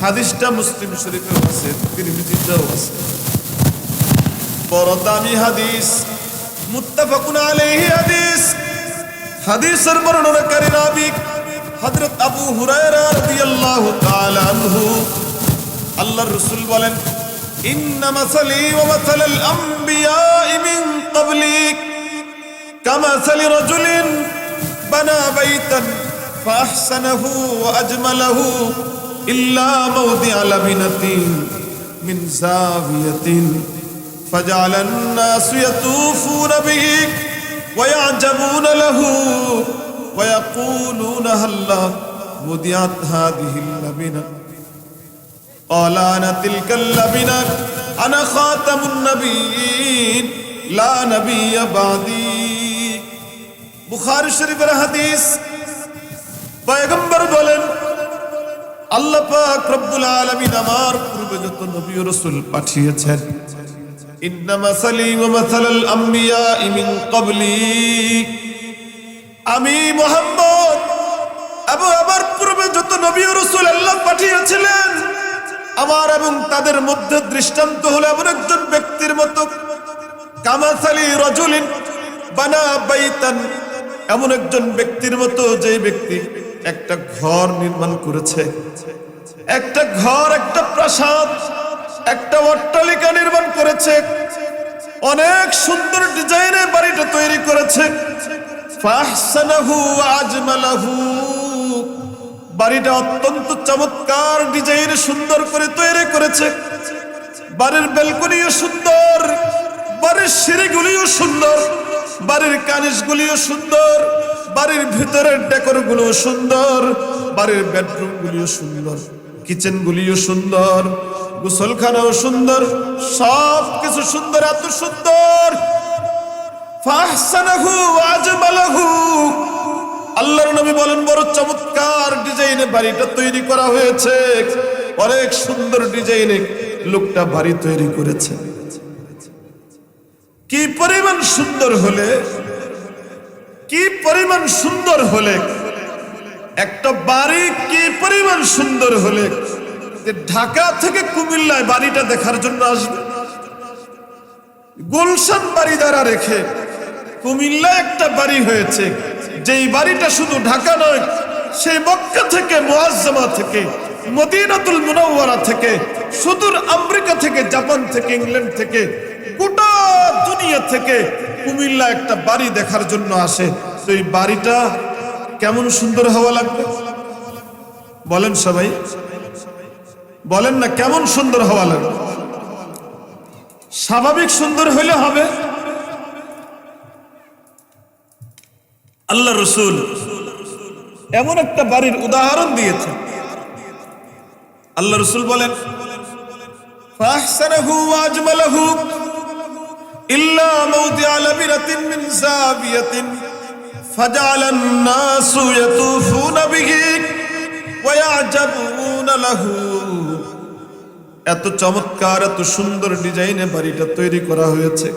হাদিসটা মুসলিম শরীফেও আছে, তিরমিজিতেও আছে, বড় দামি হাদিস, মুত্তাফাকুন আলাইহি হাদিস। হাদিসের বর্ণনাকারী রাবী হযরত আবু হুরায়রা রাদিয়াল্লাহু তাআলা আনহু, আল্লাহর রাসূল বলেন, ইন্না মাসালি ওয়া মাসালাল আমবিয়াই মিন ক্বাবলিক কামাসালি রাজুলিন বানা বাইতান ফাহসানাহু ওয়া আজমালাহু ইল্লা মাওদিআ লাবিনাতিন মিন যাবিয়াতিন ফাজআলান নাসু ইয়াতুফুনা বিহি ওয়া ইয়া'জাবুনা লাহু ويقولون هلا وضعت هذه اللبنة قال أنا تلك اللبنة أنا خاتم النبيين لا نبي بعدي। বুখারী শরীফের হাদিস। পয়গম্বর বলেন, আল্লাহ পাক রব্বুল আলামিন আমার পূর্বে যত নবী ও রাসূল পাঠিয়েছেন, ইন্না মাসালি ওয়া মাসালাল আমবিয়াই মিন ক্বাবলি, আমি মুহাম্মদ এবং আমার পূর্বে যত নবী ও রাসূল আল্লাহ পাঠিয়েছিলেন, আমার এবং তাদের মধ্যে দৃষ্টান্ত হলো এমন একজন ব্যক্তির মতো, কামাসালি রাজুলিন বানা বাইতান, এমন একজন ব্যক্তির মতো যে ব্যক্তি একটা ঘর নির্মাণ করেছে, একটা ঘর, একটা প্রাসাদ, একটা অট্টালিকা নির্মাণ করেছে, অনেক সুন্দর ডিজাইনে বাড়িটা তৈরি করেছে, ফাহসানাহু ওয়া আজমালাহু, বাড়িটা অত্যন্ত চমৎকার ডিজাইনে সুন্দর করে তৈরি করেছে, বাড়ির ব্যালকনিও সুন্দর, বাড়ির সিঁড়িগুলিও সুন্দর, বাড়ির কানিসগুলিও সুন্দর, বাড়ির ভিতরের ডেকোরগুলিও সুন্দর, বাড়ির বেডরুমগুলিও সুন্দর, কিচেনগুলিও সুন্দর, গোসলখানাও সুন্দর, সব কিছু সুন্দর, এত সুন্দর। ফাহসানাহু ওয়া আজমালাহু, আল্লাহর নবী বলেন, বড় চমৎকার ডিজাইনে বাড়িটা তৈরি করা হয়েছে, অনেক সুন্দর ডিজাইনে লোকটা বাড়ি তৈরি করেছে। কি পরিমাণ সুন্দর হলে, কি পরিমাণ সুন্দর হলে একটা বাড়ি, কি পরিমাণ সুন্দর হলে যে ঢাকা থেকে কুমিল্লায় বাড়িটা দেখার জন্য আসবে। গুলশান বাড়ি দ্বারা রেখে কুমিল্লায় একটা বাড়ি হয়েছে, যেই বাড়িটা শুধু ঢাকা নয়, সেই মক্কা থেকে, মুআজ্জামা থেকে, মদিনাতুল মুনাওয়ারা থেকে, সুদূর আমেরিকা থেকে, জাপান থেকে, ইংল্যান্ড থেকে, গোটা দুনিয়া থেকে কুমিল্লা একটা বাড়ি দেখার জন্য আসে। তো এই বাড়িটা কেমন সুন্দর হওয়া লাগবে বলেন, সবাই বলেন না, কেমন সুন্দর হওয়া লাগবে? স্বাভাবিক সুন্দর হইলে হবে? আল্লাহ রাসূল এমন একটা বাড়ির উদাহরণ দিয়েছেন। আল্লাহ রাসূল বলেন, ফাহসানাহু ওয়া আজমালাহু ইল্লা মাওদিআ লাবিনাতিন মিন যাবিয়াতিন ফাজআলান নাসু ইয়াতুফুনা বিহি ওয়া ইয়াজাবুনা লাহু। এত চমৎকার এত সুন্দর ডিজাইনে বাড়িটা তৈরি করা হয়েছে।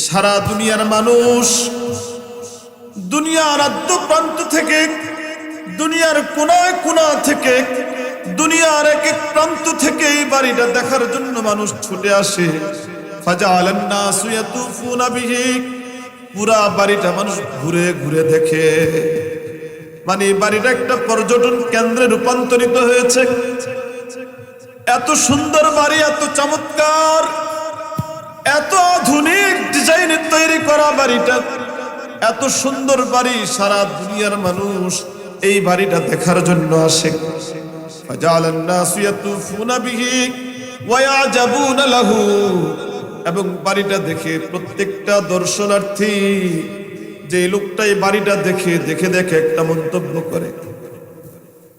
সারা দুনিয়ার মানুষ দুনিয়ার আদ্য প্রান্ত থেকে, দুনিয়ার কোনায় কোনা থেকে, দুনিয়ার এক এক প্রান্ত থেকে এই বাড়িটা দেখার জন্য মানুষ ছুটে আসে। ফাজআলান নাসু ইয়াতুফুনা বিহি, পুরা বাড়িটা মানুষ ঘুরে ঘুরে দেখে। মানে এই বাড়িটা একটা পর্যটন কেন্দ্রে রূপান্তরিত হয়েছে। এত সুন্দর বাড়ি, এত চমৎকার, এত আধুনিক ডিজাইনে তৈরি করা বাড়িটা, এত সুন্দর বাড়ি, সারা দুনিয়ার মানুষ এই বাড়িটা দেখার জন্য আসে। ফাজআলান নাসু ইয়াতুফুনা বিহি ওয়া ইয়াজাবুনা লাহু, এবং বাড়িটা দেখে প্রত্যেকটা দর্শনার্থী যে লোকটা এই বাড়িটা দেখে দেখে দেখে একটা মন্তব্য করে।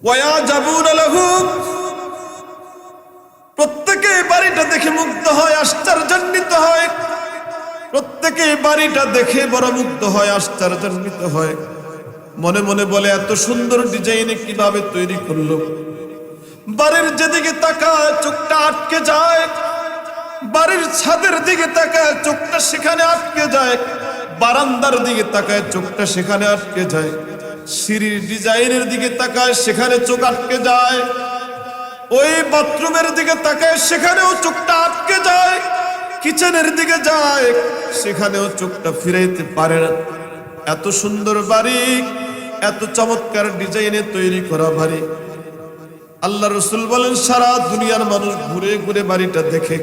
ওয়া ইয়াজাবুনা লাহু, প্রত্যেকে বাড়িটা দেখে মুগ্ধ হয়, আশ্চর্যান্বিত হয়। প্রত্যেকে বাড়িটা দেখে বড় মুগ্ধ হয়, আশ্চর্যান্বিত হয়। মনে মনে বলে এত সুন্দর ডিজাইনে কিভাবে তৈরি করলো। বাড়ির যেদিকে তাকায় চোখটা আটকে যায়, বাড়ির ছাদের দিকে তাকায় চোখটা সেখানে আটকে যায়, বারান্দার দিকে তাকায় চোখটা সেখানে আটকে যায়, সিঁড়ির ডিজাইনের দিকে তাকায় সেখানে চোখ আটকে যায়, ওই বাথরুমের দিকে তাকায় সেখানেও চোখটা আটকে যায়, কিচেনের দিকে যায় সেখানেও চোখটা ফিরাইতে পারে না। এত সুন্দর বাড়ি, এত চমৎকার ডিজাইনে তৈরি করা বাড়ি। আল্লাহ রাসূল বলেন সারা দুনিয়ার মানুষ ঘুরে ঘুরে বাড়িটা দেখে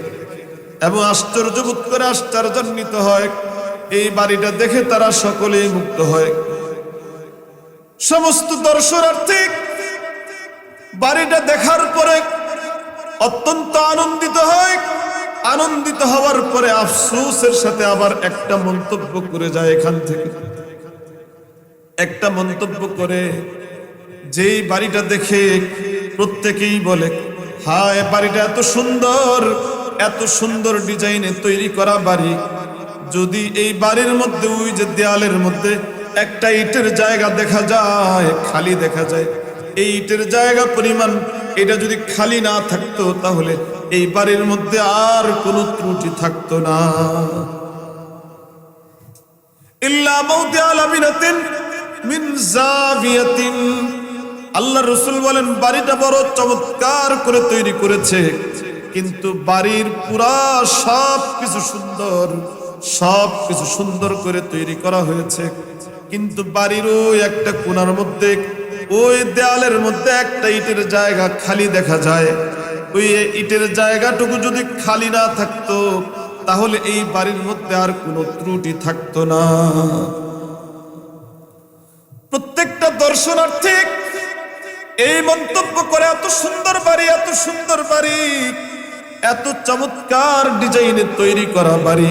এবং আশ্চর্য বোধ করে, আশ্চর্যান্বিত হয়। এই বাড়িটা দেখে তারা সকলেই মুগ্ধ হয়। সমস্ত দর্শনার্থী বাড়িটা দেখার পরে অত্যন্ত আনন্দিত হয়। আনন্দিত হওয়ার পরে আফসোসের সাথে আবার একটা মন্তব্য করে যায়। এখান থেকে একটা মন্তব্য করে, যেই বাড়িটা দেখে প্রত্যেকেই বলে হায় বাড়িটা এত সুন্দর, এত সুন্দর ডিজাইনে তৈরি করা বাড়ি, যদি এই বাড়ির মধ্যে ওই যে দেয়ালের মধ্যে একটা ইটের জায়গা দেখা যায়, খালি দেখা যায়, এই ইটের জায়গা পরিমাণ এটা যদি খালি না থাকতো তাহলে এই বাড়ির মধ্যে আর কোনো ত্রুটি থাকতো না। ইল্লা মাওদিআ লাবিনাতিন মিন যাবিয়াতিন, আল্লাহ রাসূল বলেন বাড়িটা বড় চমৎকার করে তৈরি করেছে, কিন্তু বাড়ির পুরা সবকিছু সুন্দর, সবকিছু সুন্দর করে তৈরি করা হয়েছে, কিন্তু বাড়ির ওই একটা কোণার মধ্যে, ওই দেয়ালের মধ্যে একটা ইটের জায়গা খালি দেখা যায়। ওই ইটের জায়গাটুকু যদি খালি না থাকতো তাহলে এই বাড়ির মধ্যে আর কোনো ত্রুটি থাকতো না। প্রত্যেকটা দর্শনার্থী এই মন্তব্য করে এত সুন্দর বাড়ি, এত সুন্দর বাড়ি, এত চমৎকার ডিজাইনে তৈরি করা বাড়ি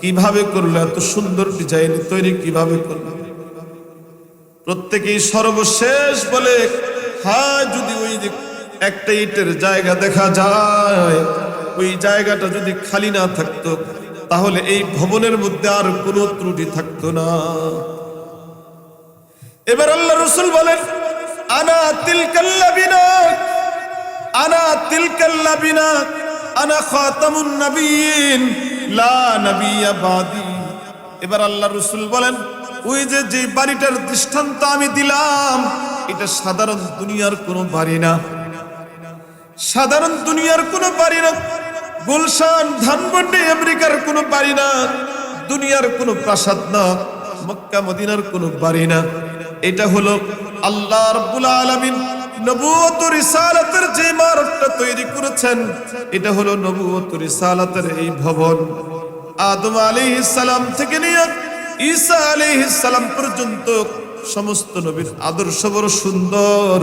কিভাবে করলো, এত সুন্দর ডিজাইনে তৈরি কিভাবে করলো। প্রত্যেকেই সর্বশেষ বলে হ্যাঁ যদি ওই যে একটা ইটের জায়গা দেখা যায়, ওই জায়গাটা যদি খালি না থাকতো তাহলে এই ভবনের মধ্যে আর কোনো ত্রুটি থাকতো না। এবার আল্লাহ রাসূল বলেন আনা তিলকাল লাবিনা, আনা তিলকাল লাবিনা, আনা খাতামুন নবিয়্যিন লা নবিয়্যা বাদি। এবার আল্লাহ রাসূল বলেন ওই যে বাড়িটার দৃষ্টান্ত আমি দিলাম, এটা সাধারণ দুনিয়ার কোনো বাড়ি না, সাধারণ দুনিয়ার কোনো বাড়ি না, গুলশান ধানমন্ডি আমেরিকার কোনো বাড়ি না, দুনিয়ার কোনো প্রাসাদ না, মক্কা মদিনার কোনো বাড়ি না। এটা হলো আল্লাহ রাব্বুল আলামিন নবুয়ত রিসালাতের যে ইমারতটা তৈরি করেছেন, এটা হলো নবুয়ত রিসালাতের এই ভবন। আদম আলাইহিস সালাম থেকে নিয়ে ঈসা আলাইহিস সালাম পর্যন্ত সমস্ত নবীর আদর্শ বড় সুন্দর।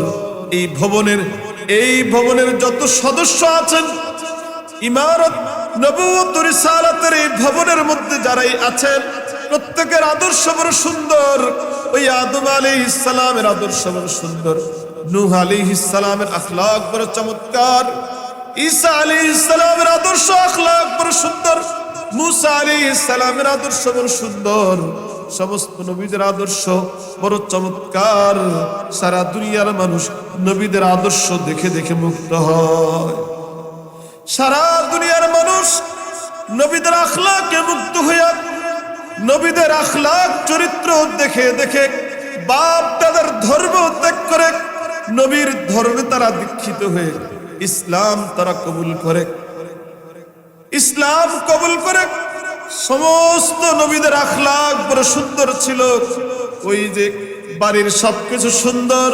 এই ভবনের যত সদস্য আছেন, ইমারত নবুয়ত রিসালাতের এই ভবনের মধ্যে যারাই আছেন, প্রত্যেকের আদর্শ বড় সুন্দর। ওই আদম আলাইহিস সালামের আদর্শ বড় সুন্দর, নূহ আলাইহিস সালামের আখলাক বড় চমৎকার, ঈসা আলাইহিস সালামের আদর্শ আখলাক বড় সুন্দর, মুসা আলাইহিস সালামের আদর্শ বড় সুন্দর, সমস্ত নবীদের আদর্শ বড় চমৎকার। সারা দুনিয়ার মানুষ নবীদের আদর্শ দেখে দেখে মুগ্ধ হয়। সারা দুনিয়ার মানুষ নবীদের আখলাকে মুগ্ধ হইয়া, নবীদের আখলাক চরিত্র দেখে দেখে বাপ দাদার ধর্ম ত্যাগ করে নবীর ধর্মে তারা দীক্ষিত হয়ে ইসলাম তারা কবুল করে, ইসলাম কবুল করে। সমস্ত নবীদের আখলাক বড় সুন্দর ছিল। ওই যে বাড়ির সবকিছু সুন্দর,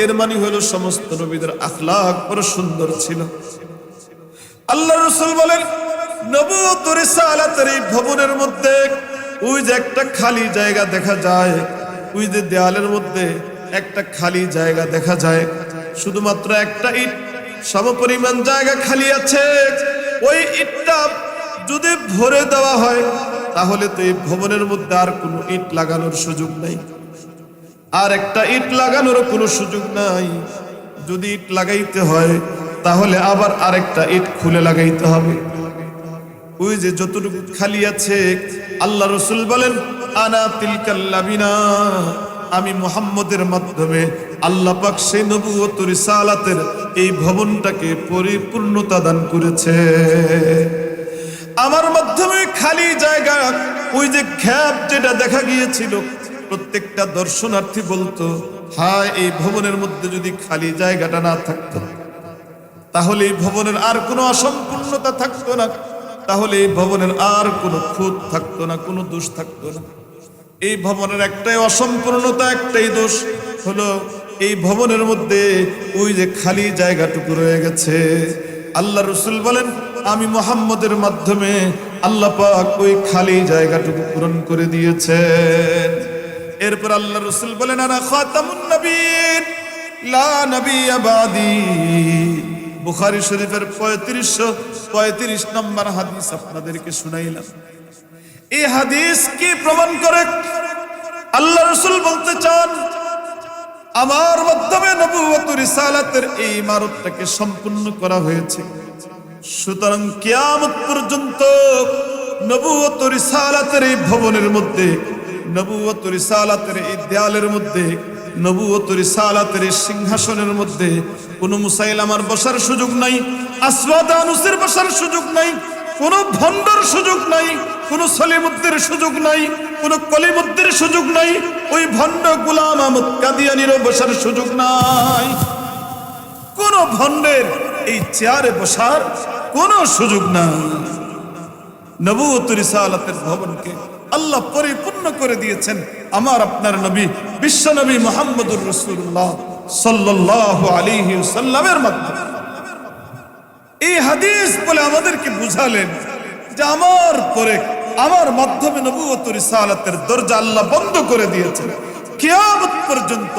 এর মানে হলো সমস্ত নবীদের আখলাক বড় সুন্দর ছিল। আল্লাহ রাসূল বলেন, নবুয়ত ও রিসালাতের এই ভবনের মধ্যে ওই যে একটা খালি জায়গা দেখা যায়, ওই যে দেয়ালের মধ্যে একটা খালি জায়গা দেখা যায়, শুধুমাত্র একটা ইট সমপরিমাণ জায়গা খালি আছে। ওই ইটটা যদি ভরে দেওয়া হয় তাহলে তো এই ভবনের মধ্যে আর কোনো ইট লাগানোর সুযোগ নাই, আর একটা ইট লাগানোর কোনো সুযোগ নাই। যদি ইট লাগাইতে হয় তাহলে আবার আরেকটা ইট খুলে লাগাইতে হবে। ওই যে যতটুকু খালি আছে, আল্লাহ রাসূল বলেন, আনা তিলকাল লাবিনা, আমি মুহাম্মদের মাধ্যমে আল্লাহ পাক সেই নবুয়ত ও রিসালাতের এই ভবনটাকে পরিপূর্ণতা দান করেছে। আমার মাধ্যমে খালি জায়গা, ওই যে গ্যাপ যেটা দেখা গিয়েছিল, প্রত্যেকটা দর্শনার্থী বলতো, হায় এই ভবনের মধ্যে যদি খালি জায়গাটা না থাকতো তাহলে এই ভবনের আর কোনো অসম্পূর্ণতা থাকতো না, তাহলে এই ভবনের আর কোনো খুঁত থাকতো না, কোনো দোষ থাকতো না। এই ভবনের একটাই অসম্পূর্ণতা, একটাই দোষ হলো এই ভবনের মধ্যে ওই যে খালি জায়গাটুকু রয়ে গেছে। আল্লাহ রাসূল বলেন, আমি মুহাম্মদের মাধ্যমে আল্লাহ পাক ওই খালি জায়গাটুকু পূরণ করে দিয়েছেন। এরপর আল্লাহ রাসূল বলেন, আনা খাতামুন নবিয়্যিন লা নাবিয়্যা বাদি। বুখারী শরীফের 3535 নম্বর হাদিস আপনাদেরকে শুনাইলাম। এই হাদিস কি প্রমাণ করে? আল্লাহ রাসূল বলতে চান, আমার মাধ্যমে নবুয়ত ও রিসালাতের এই ইমারতটাকে সম্পূর্ণ করা হয়েছে। সুতরাং কিয়ামত পর্যন্ত নবুয়ত ও রিসালাতের এই ভবনের মধ্যে, নবুয়ত ও রিসালাতের এই দেয়ালের মধ্যে, নবুয়ত ও রিসালাতের এই সিংহাসনের মধ্যে কোনো মুসাইলামার বসার সুযোগ নাই, আসওয়াদ আনুসের বসার সুযোগ নাই, কোনো ভণ্ডর সুযোগ নাই, কোনো সলিমুদ্দের সুযোগ নাই, কোনো কলিমুদ্দের সুযোগ নাই, ওই ভণ্ড গোলাম আহমদ কাদিয়ানিরও বসার সুযোগ নাই। কোনো ভণ্ডের এই চেয়ারে বসার কোনো সুযোগ নাই। নবুয়ত ও রিসালাতের ভবনকে আল্লাহ পরিপূর্ণ করে দিয়েছেন আমার আপনার নবী বিশ্ব নবী মুহাম্মদুর রাসূলুল্লাহ সাল্লাল্লাহু আলাইহি ওয়াসাল্লামের মাধ্যমে। এই হাদিস বলে আমাদেরকে বুঝালেন যে আমার পরে, আমার মাধ্যমে নবুয়ত ও রিসালাতের দরজা আল্লাহ বন্ধ করে দিয়েছেন। কিয়ামত পর্যন্ত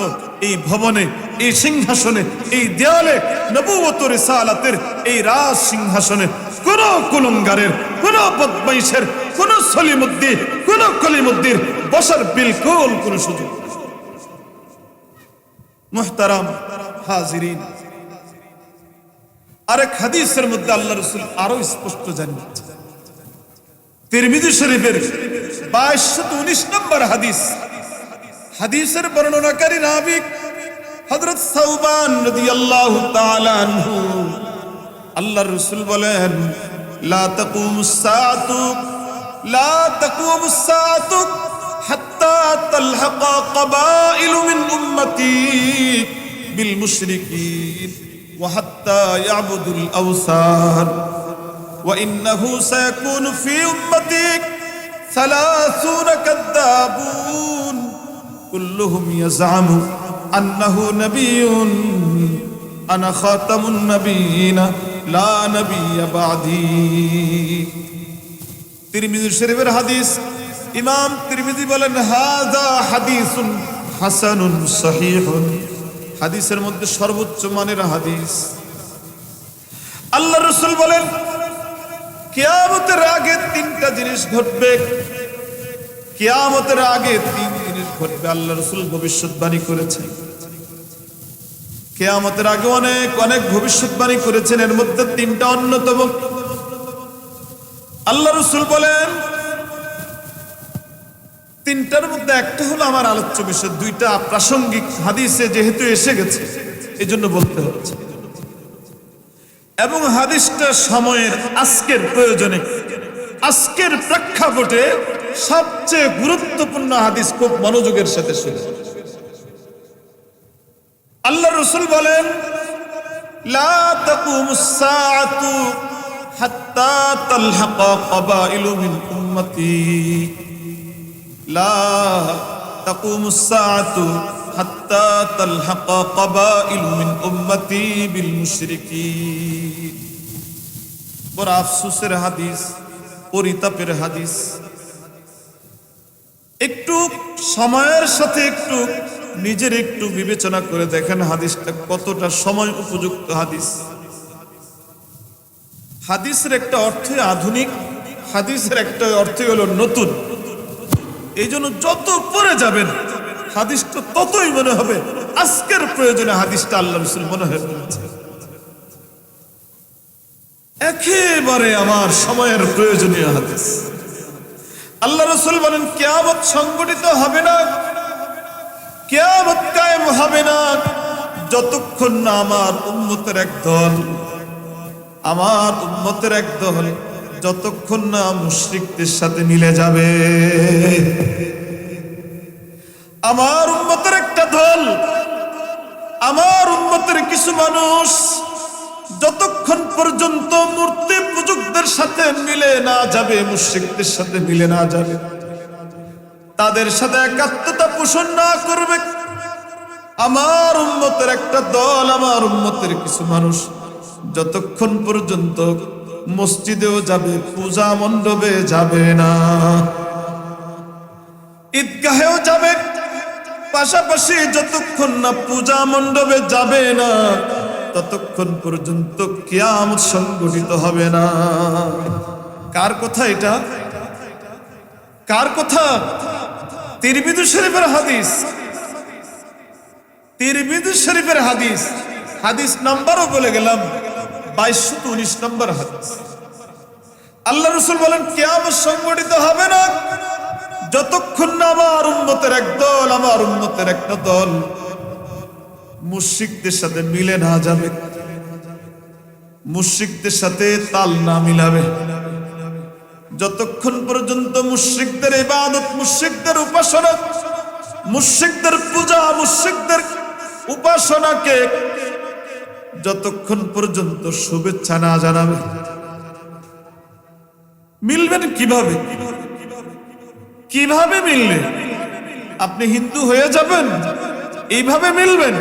এই ভবনে, এই সিংহাসনে, এই দেয়ালে, নবুয়ত ও রিসালাতের এই রাজ সিংহাসনে কোন কুলঙ্গারের, কোন বদমাইশের, কোন সলিমুদ্দি, কোন কলিমুদ্দির বসার বিলকুল কোন সুযোগ নেই। মুহতারাম হাজিরিন, আরেক হাদিসের মধ্যে আল্লাহ রাসূল আরো স্পষ্ট জানিয়েছেন। তিরমিজি শরীফের 2219 নম্বর হাদিস। হাদিসের বর্ণনাকারী রাবী হযরত সাওবান রাদিয়াল্লাহু তাআলা আনহু। আল্লাহর রাসূল বলেন, লা তাকুমুস সাআতু, লা তাকুমুস সাআতু হাত্তা তালহাকা কাবাইলু মিন উম্মতি বিল মুশরিকিন ওয়া হাত্তা ইয়াবুদুল আওসান ওয়া ইন্নাহু সায়াকুনু ফি উম্মতি 30 কাযাবুন কুল্লুহুম ইয়াজআমু আন্নাহু নাবিয়্যুন আনা খাতামুন নবিয়্যিনা লা নাবিয়্যা বা'দি। তিরমিজি শরীফের হাদিস। ইমাম তিরমিজি বলেন, হাযা হাদিসুন হাসানুন সহিহুন। হাদিসের মধ্যে সর্বোচ্চ মানের হাদিস। আল্লাহ রাসূল বলেন, কিয়ামতের আগে তিনটা জিনিস ঘটবে। কিয়ামতের আগে তিন জিনিস ঘটবে, আল্লাহ রাসূল ভবিষ্যৎবাণী করেছেন। কিয়ামতের আগে অনেক অনেক ভবিষ্যৎবাণী করেছেন, এর মধ্যে তিনটা অন্যতম। আল্লাহ রাসূল বলেন তিনটার মধ্যে একটা হলো আমার আলোচ্য বিষয়, দুইটা প্রাসঙ্গিক হাদিসে যেহেতু এসে গেছে এই জন্য বলতে হচ্ছে, এবং হাদিসটা সময়ের আজকের প্রয়োজনে, আজকের প্রেক্ষাপটে সবচেয়ে গুরুত্বপূর্ণ হাদিস। খুব মনোযোগের সাথে শুনে। আল্লাহ রাসূল বলেন লা তাকুমুস সাআতু হাত্তা তালহাকা কাবাইলু মিন উম্মতি, লা তাকুমুস সাআতু হাত্তা তালহাকা কাবাইলু মিন উম্মতি বিল মুশরিকিন। বড় আফসোসের হাদিস, পরিতাপের হাদিস। একটু সময়ের সাথে একটু নিজের একটু বিবেচনা করে দেখেন হাদিসটা কতটা সময় উপযুক্ত হাদিস। হাদিসের একটা অর্থে আধুনিক, হাদিসের একটা অর্থে হলো নতুন। এই জন্য যত পরে যাবেন হাদিসটা ততই মনে হবে আজকের প্রয়োজনে হাদিসটা আল্লাহ রাসূল মনে হয়ে বলেছে, একেবারে আমার সময়ের প্রয়োজনীয় হাদিস। আল্লাহ রাসূল বলেন কিয়ামত সংঘটিত হবে না, কিয়ামত কায়েম হবে না যতক্ষণ না আমার উম্মতের এক দল, আমার উম্মতের এক দল যতক্ষণ না মুশরিকদের সাথে মিলে যাবে। আমার উম্মতের একটা দল, আমার উম্মতের কিছু মানুষ যতক্ষণ পর্যন্ত মূর্তি পূজকদের সাথে মিলে না যাবে, মুশরিকদের সাথে মিলে না যাবে, তাদের সাথে একাত্মতা পোষণ না করবে, আমার উম্মতের একটা দল, আমার উম্মতের কিছু মানুষ যতক্ষণ পর্যন্ত মসজিদেও যাবে, পূজা মণ্ডপে যাবে না, ঈদগাহেও যাবে, পাশাপাশি যতক্ষণ না পূজা মণ্ডপে যাবে না ততক্ষণ পর্যন্ত কিয়ামত সংঘটিত হবে না। কার কথা এটা? কার কথা? তিরমিজি শরীফের হাদিস, তিরমিজি শরীফের হাদিস। হাদিস নাম্বারও বলে গেলাম 2219 নম্বর হাদিস। আল্লাহ রাসূল বলেন কিয়ামত সংঘটিত হবে না যতক্ষণ না আমার উম্মতের এক দল, আমার উম্মতের একটা দল মুশরিকদের সাথে মিলে না যাবে, মুশরিকদের সাথে তাল না মিলাবে, যতক্ষণ পর্যন্ত মুশরিকদের ইবাদত, মুশরিকদের উপাসনা, মুশরিকদের পূজা, মুশরিকদের উপাসনাকে যতক্ষণ পর্যন্ত শুভেচ্ছা না জানাবে। মিলবেন কিভাবে? কিভাবে মিলবে? আপনি হিন্দু হয়ে যাবেন এইভাবে মিলবেন?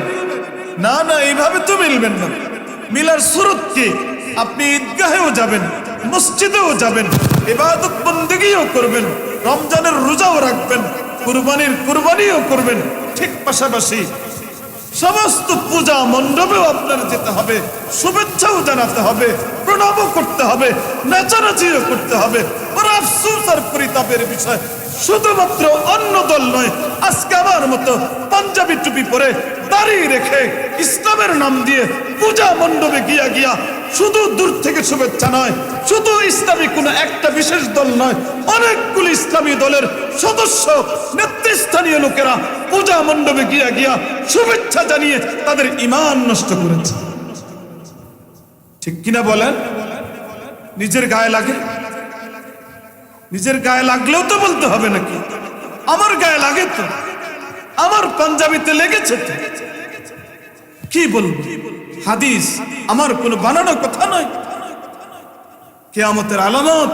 না না, এইভাবে তো মিলবেন না। মিলার সুরত কি? আপনি ঈদগাহেও যাবেন, মসজিদেও যাবেন, ইবাদত বন্দেগীও করবেন, রমজানের রোজাও রাখবেন, কুরবানিও করবেন, ঠিক পাশাপাশি সমস্ত পূজা মণ্ডপেও আপনার যেতে হবে, শুভেচ্ছাও জানাতে হবে, প্রণামও করতে হবে, নাচানাচিও করতে হবে। বড় আফসোস আর পরিতাপের বিষয়, শুধুমাত্র অন্য দল নয়, আজকে আমার মতো পাঞ্জাবি টুপি পরে দাড়ি রেখে ইসলামের নাম দিয়ে পূজা মণ্ডপে গিয়া শুধু দূর থেকে শুভেচ্ছা নয়, শুধু ইসলামী কোনো একটা বিশেষ দল নয়, অনেকগুলি ইসলামী দলের সদস্য, নেতৃস্থানীয় লোকেরা পূজা মণ্ডপে গিয়া শুভেচ্ছা জানিয়ে তাদের ঈমান নষ্ট করেছে। ঠিক কিনা বলেন? নিজের গায়ে লাগে? নিজের গায়ে লাগলেও তো বলতে হবে নাকি? আমার গায়ে লাগে তো, আমার পাঞ্জাবিতে লেগেছে তো, কি বলবো? হাদিস আমার কোনো বানানো কথা নয়, কিয়ামতের আলামত।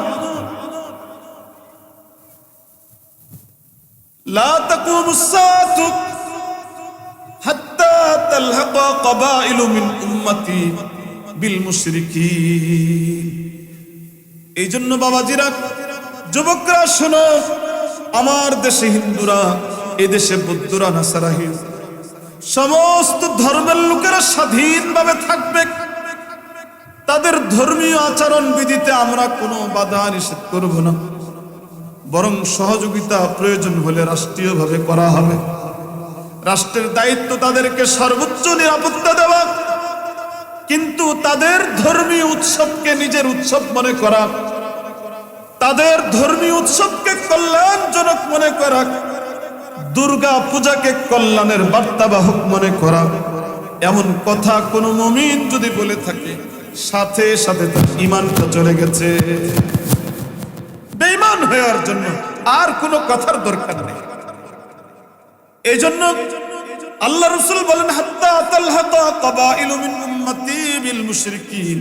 লা তাকুমুস সাআতু হাত্তা তালহাকা কাবাইলু মিন উম্মতি বিল মুশরিকিন। এই জন্য বাবাজিরা, যুবকরা শোনো, আমার দেশে হিন্দুরা, এদেশে বৌদ্ধরা, নাসারা, সমস্ত ধর্মের লোকেরা স্বাধীনভাবে থাকবে, তাদের ধর্মীয় আচরণ বিধিতে আমরা কোনো বাধা নিষেধ করব না, বরং সহযোগিতা প্রয়োজন হলে রাষ্ট্রীয়ভাবে করা হবে। রাষ্ট্রের দায়িত্ব তাদেরকে সর্বোচ্চ নিরাপত্তা দেওয়া, কিন্তু তাদের ধর্মীয় উৎসবকে নিজের উৎসব মনে করা, তাদের ধর্মীয় উৎসবকে কল্যাণজনক মনে করা, দুর্গা পূজাকে কল্যাণের বার্তাবাহক মনে করা, এমন কথা কোন মুমিন যদি বলে থাকে সাথে সাথে তার ঈমানটা চলে গেছে। বেঈমান হওয়ার জন্য আর কোনো কথার দরকার নেই। এই জন্য আল্লাহ রাসূল বলেন, হাত্তা তালহাকা কাবাইলু মিন উম্মতি বিল মুশরিকিন।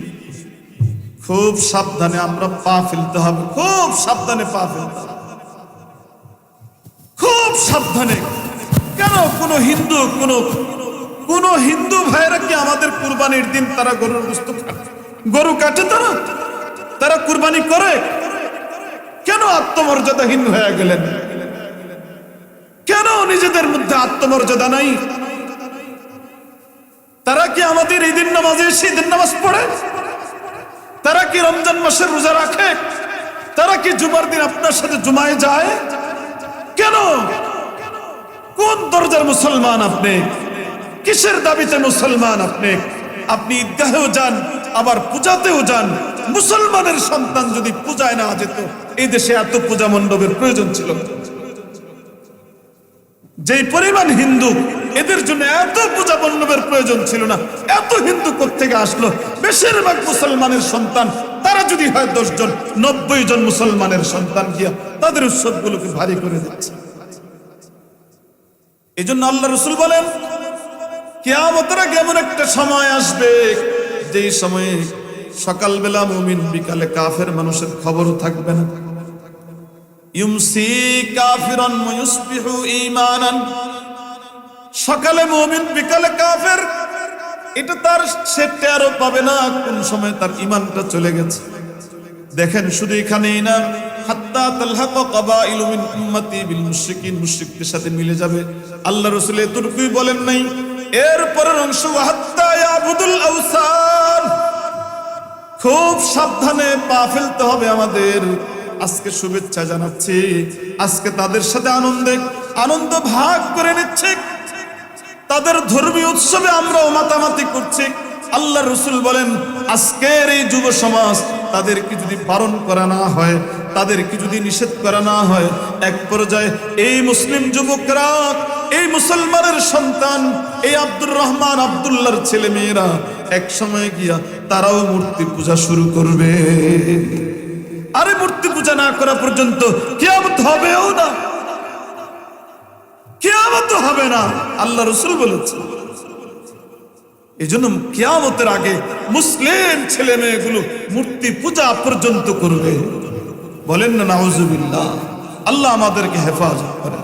খুব সাবধানে আমরা পা ফেলতে হবে, খুব সাবধানে পা ফেলতে হবে, খুব সাবধানে। কেন কোন হিন্দু ভাইরা কি আমাদের কুরবানির দিন তারা গরুর গোশত কাটে, গরু কাটে? তারা কুরবানি করে? কেন আত্মমর্যাদাহীন হয়ে গেলেন? কেন নিজেদের মধ্যে আত্মমর্যাদা নাই? তারা কি আমাদের ঈদের নামাজে ঈদের নামাজ পড়ে? তারা কি রমজান মাসের রোজা রাখে? তারা কি জুমার দিন আপনার সাথে জুমায় যায়? কেন? কোন দরজার মুসলমান আপনি? কিসের দাবিতে মুসলমান আপনি? আপনি ঈদগাহেও যান, আবার পূজাতেও যান। মুসলমানের সন্তান যদি পূজায় না যেত, এই দেশে এত পূজা মণ্ডপের প্রয়োজন ছিল? যেই পরিমাণ হিন্দু, এদের জন্য এত পূজা মণ্ডপের প্রয়োজন ছিল না। এত হিন্দু কোত্থেকে আসলো? বেশিরভাগ মুসলমানের সন্তান। তারা যদি হয় 10 জন, 90 জন মুসলমানের সন্তান গিয়া তাদের উৎসবগুলোকে ভারী করে দিচ্ছে। এই জন্য আল্লাহ রাসূল বলেন, কিয়ামতের আগে এমন একটা সময় আসবে, যেই সময়ে সকালবেলা মুমিন, বিকালে কাফের মানুষের খবরও থাকবে না। ইউমসি কাফিরান ওয়া ইউসবিহু ঈমানান। সকালে মুমিন, বিকালে কাফের, এটা তার সে টেরও পাবে না কোন সময় তার ঈমানটা চলে গেছে। দেখেন, শুধু এখানেই না, হাত্তা তালহাকা কাবাইলু মিন উম্মতি বিল মুশরিকিন, মুশরিকদের সাথে মিলে যাবে। আল্লাহ রাসূল এতটুকুই বলেন নাই, এরপরের অংশ হাত্তা ইয়াবুদুল আওসান। খুব সাবধানে পা ফেলতে হবে আমাদের। আজকে শুভেচ্ছা জানাচ্ছি, আজকে তাদের সাথে আনন্দ ভাগ করে নিচ্ছে, তাদের ধর্মীয় উৎসবে আমরাও মাতামাতি করছি। আল্লাহ রাসূল বলেন, আজকের এই যুব সমাজ, তাদেরকে যদি বারণ করা না হয়, তাদেরকে যদি নিষেধ করা না হয়, এক পর্যায়ে এই মুসলিম যুবকরা, এই মুসলমানের সন্তান, এই আব্দুর রহমান আব্দুল্লাহর ছেলে মেয়েরা এক সময় গিয়া তারাও মূর্তি পূজা শুরু করবে। আরে মূর্তি পূজা না করা পর্যন্ত কিয়ামত হবেও না, কিয়ামত হবে না, আল্লাহ রাসূল বলেছেন। এই জন্য কিয়ামতের আগে মুসলিম ছেলে মেয়েগুলো মূর্তি পূজা পর্যন্ত করবে। বলেন না নাউজুবিল্লাহ। আল্লাহ আমাদেরকে হেফাজত করে।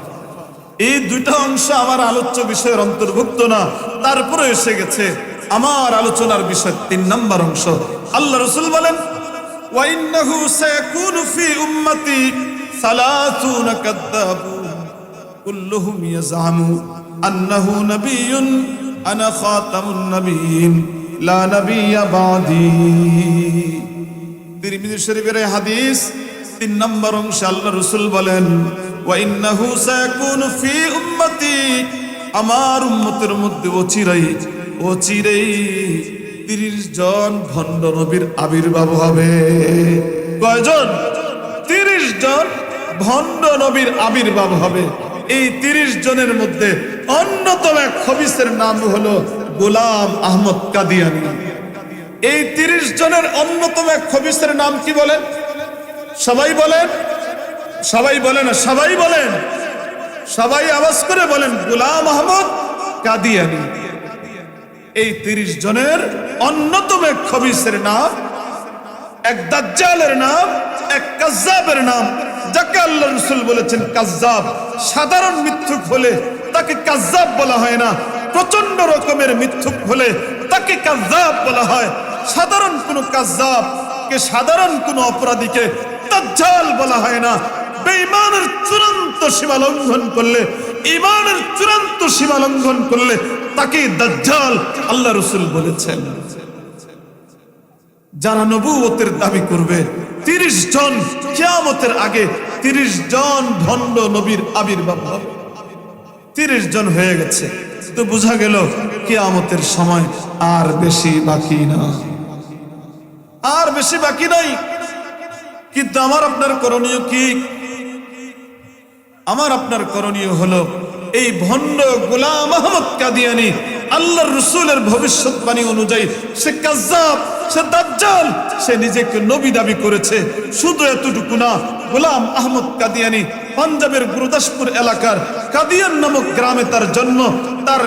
এই দুইটা অংশ আমার আলোচ্য বিষয়ের অন্তর্ভুক্ত না, তারপরে এসে গেছে আমার আলোচনার বিষয় 3 নম্বর অংশ। আল্লাহ রাসূল বলেন, ওয়া ইন্নাহু সায়াকুনু ফি উম্মতি 30 কাযাবুন কুল্লুহুম ইয়াজামু আন্নাহু নাবিয়্যুন আনা খাতামুন নবিয়্যিন লা নাবিয়্যা বাদি। তিরমিজি শরীফের হাদিস 3 নম্বর অংশে আল্লাহ রাসূল বলেন, ওয়া ইন্নাহু সায়াকুনু ফি উম্মতি, আমার উম্মতের মধ্যে অচিরেই 30 জন ভণ্ড নবীর আবির্ভাব হবে। কয়জন? 30 জন ভণ্ড নবীর আবির্ভাব হবে। এই 30 জনের মধ্যে অন্যতম এক খবিসের নাম হলো গোলাম আহমদ কাদিয়ানী। এই 30 জনের অন্যতম এক খবিসের নাম কি বলেন? সবাই বলেন, সবাই বলেন, সবাই বলেন, সবাই আওয়াজ করে বলেন, গোলাম আহমদ কাদিয়ানী। এই 30 জনের অন্যতম এক খবিসের নাম, এক দাজ্জালের নাম, এক কাজ্জাবের নাম, যাকে আল্লাহ রাসূল বলেছেন কাজ্জাব। সাধারণ মিথ্যুক হলে তাকে কাজ্জাব বলা হয় না, প্রচন্ড রকমের মিথ্যুক হলে তাকে কাজ্জাব বলা হয়। সাধারণ কোনো কাজ্জাবকে, সাধারণ কোনো অপরাধীকে দাজ্জাল বলা হয় না। বেঈমানের চূড়ান্ত সীমা লঙ্ঘন করলে, ঈমানের চূড়ান্ত সীমা লঙ্ঘন করলে তাকে দাজ্জাল আল্লাহ রাসূল বলেছেন। যারা নবুয়তের দাবি করবে, 30 জন কিয়ামতের আগে 30 জন ভণ্ড নবীর আবির্ভাব হবে। 30 জন হয়ে গেছে। তো বোঝা গেল কিয়ামতের সময় আর বেশি বাকি না, আর বেশি বাকি নাই। কিন্তু আমার আপনার করণীয় কি? আমার আপনার করণীয় হলো এই ভণ্ড গোলাম আহমদ কাদিয়ানী আল্লাহর রাসূলের ভবিষ্যৎবাণী অনুযায়ী সে কাজ্জাব, সে দাজ্জাল, সে নিজেকে নবী দাবি করেছে। শুধু এতটুকু না, গোলাম আহমদ কাদিয়ানী পাঞ্জাবের গুরুদাসপুর এলাকার কাদিয়ান নামক গ্রামে তার জন্ম। তার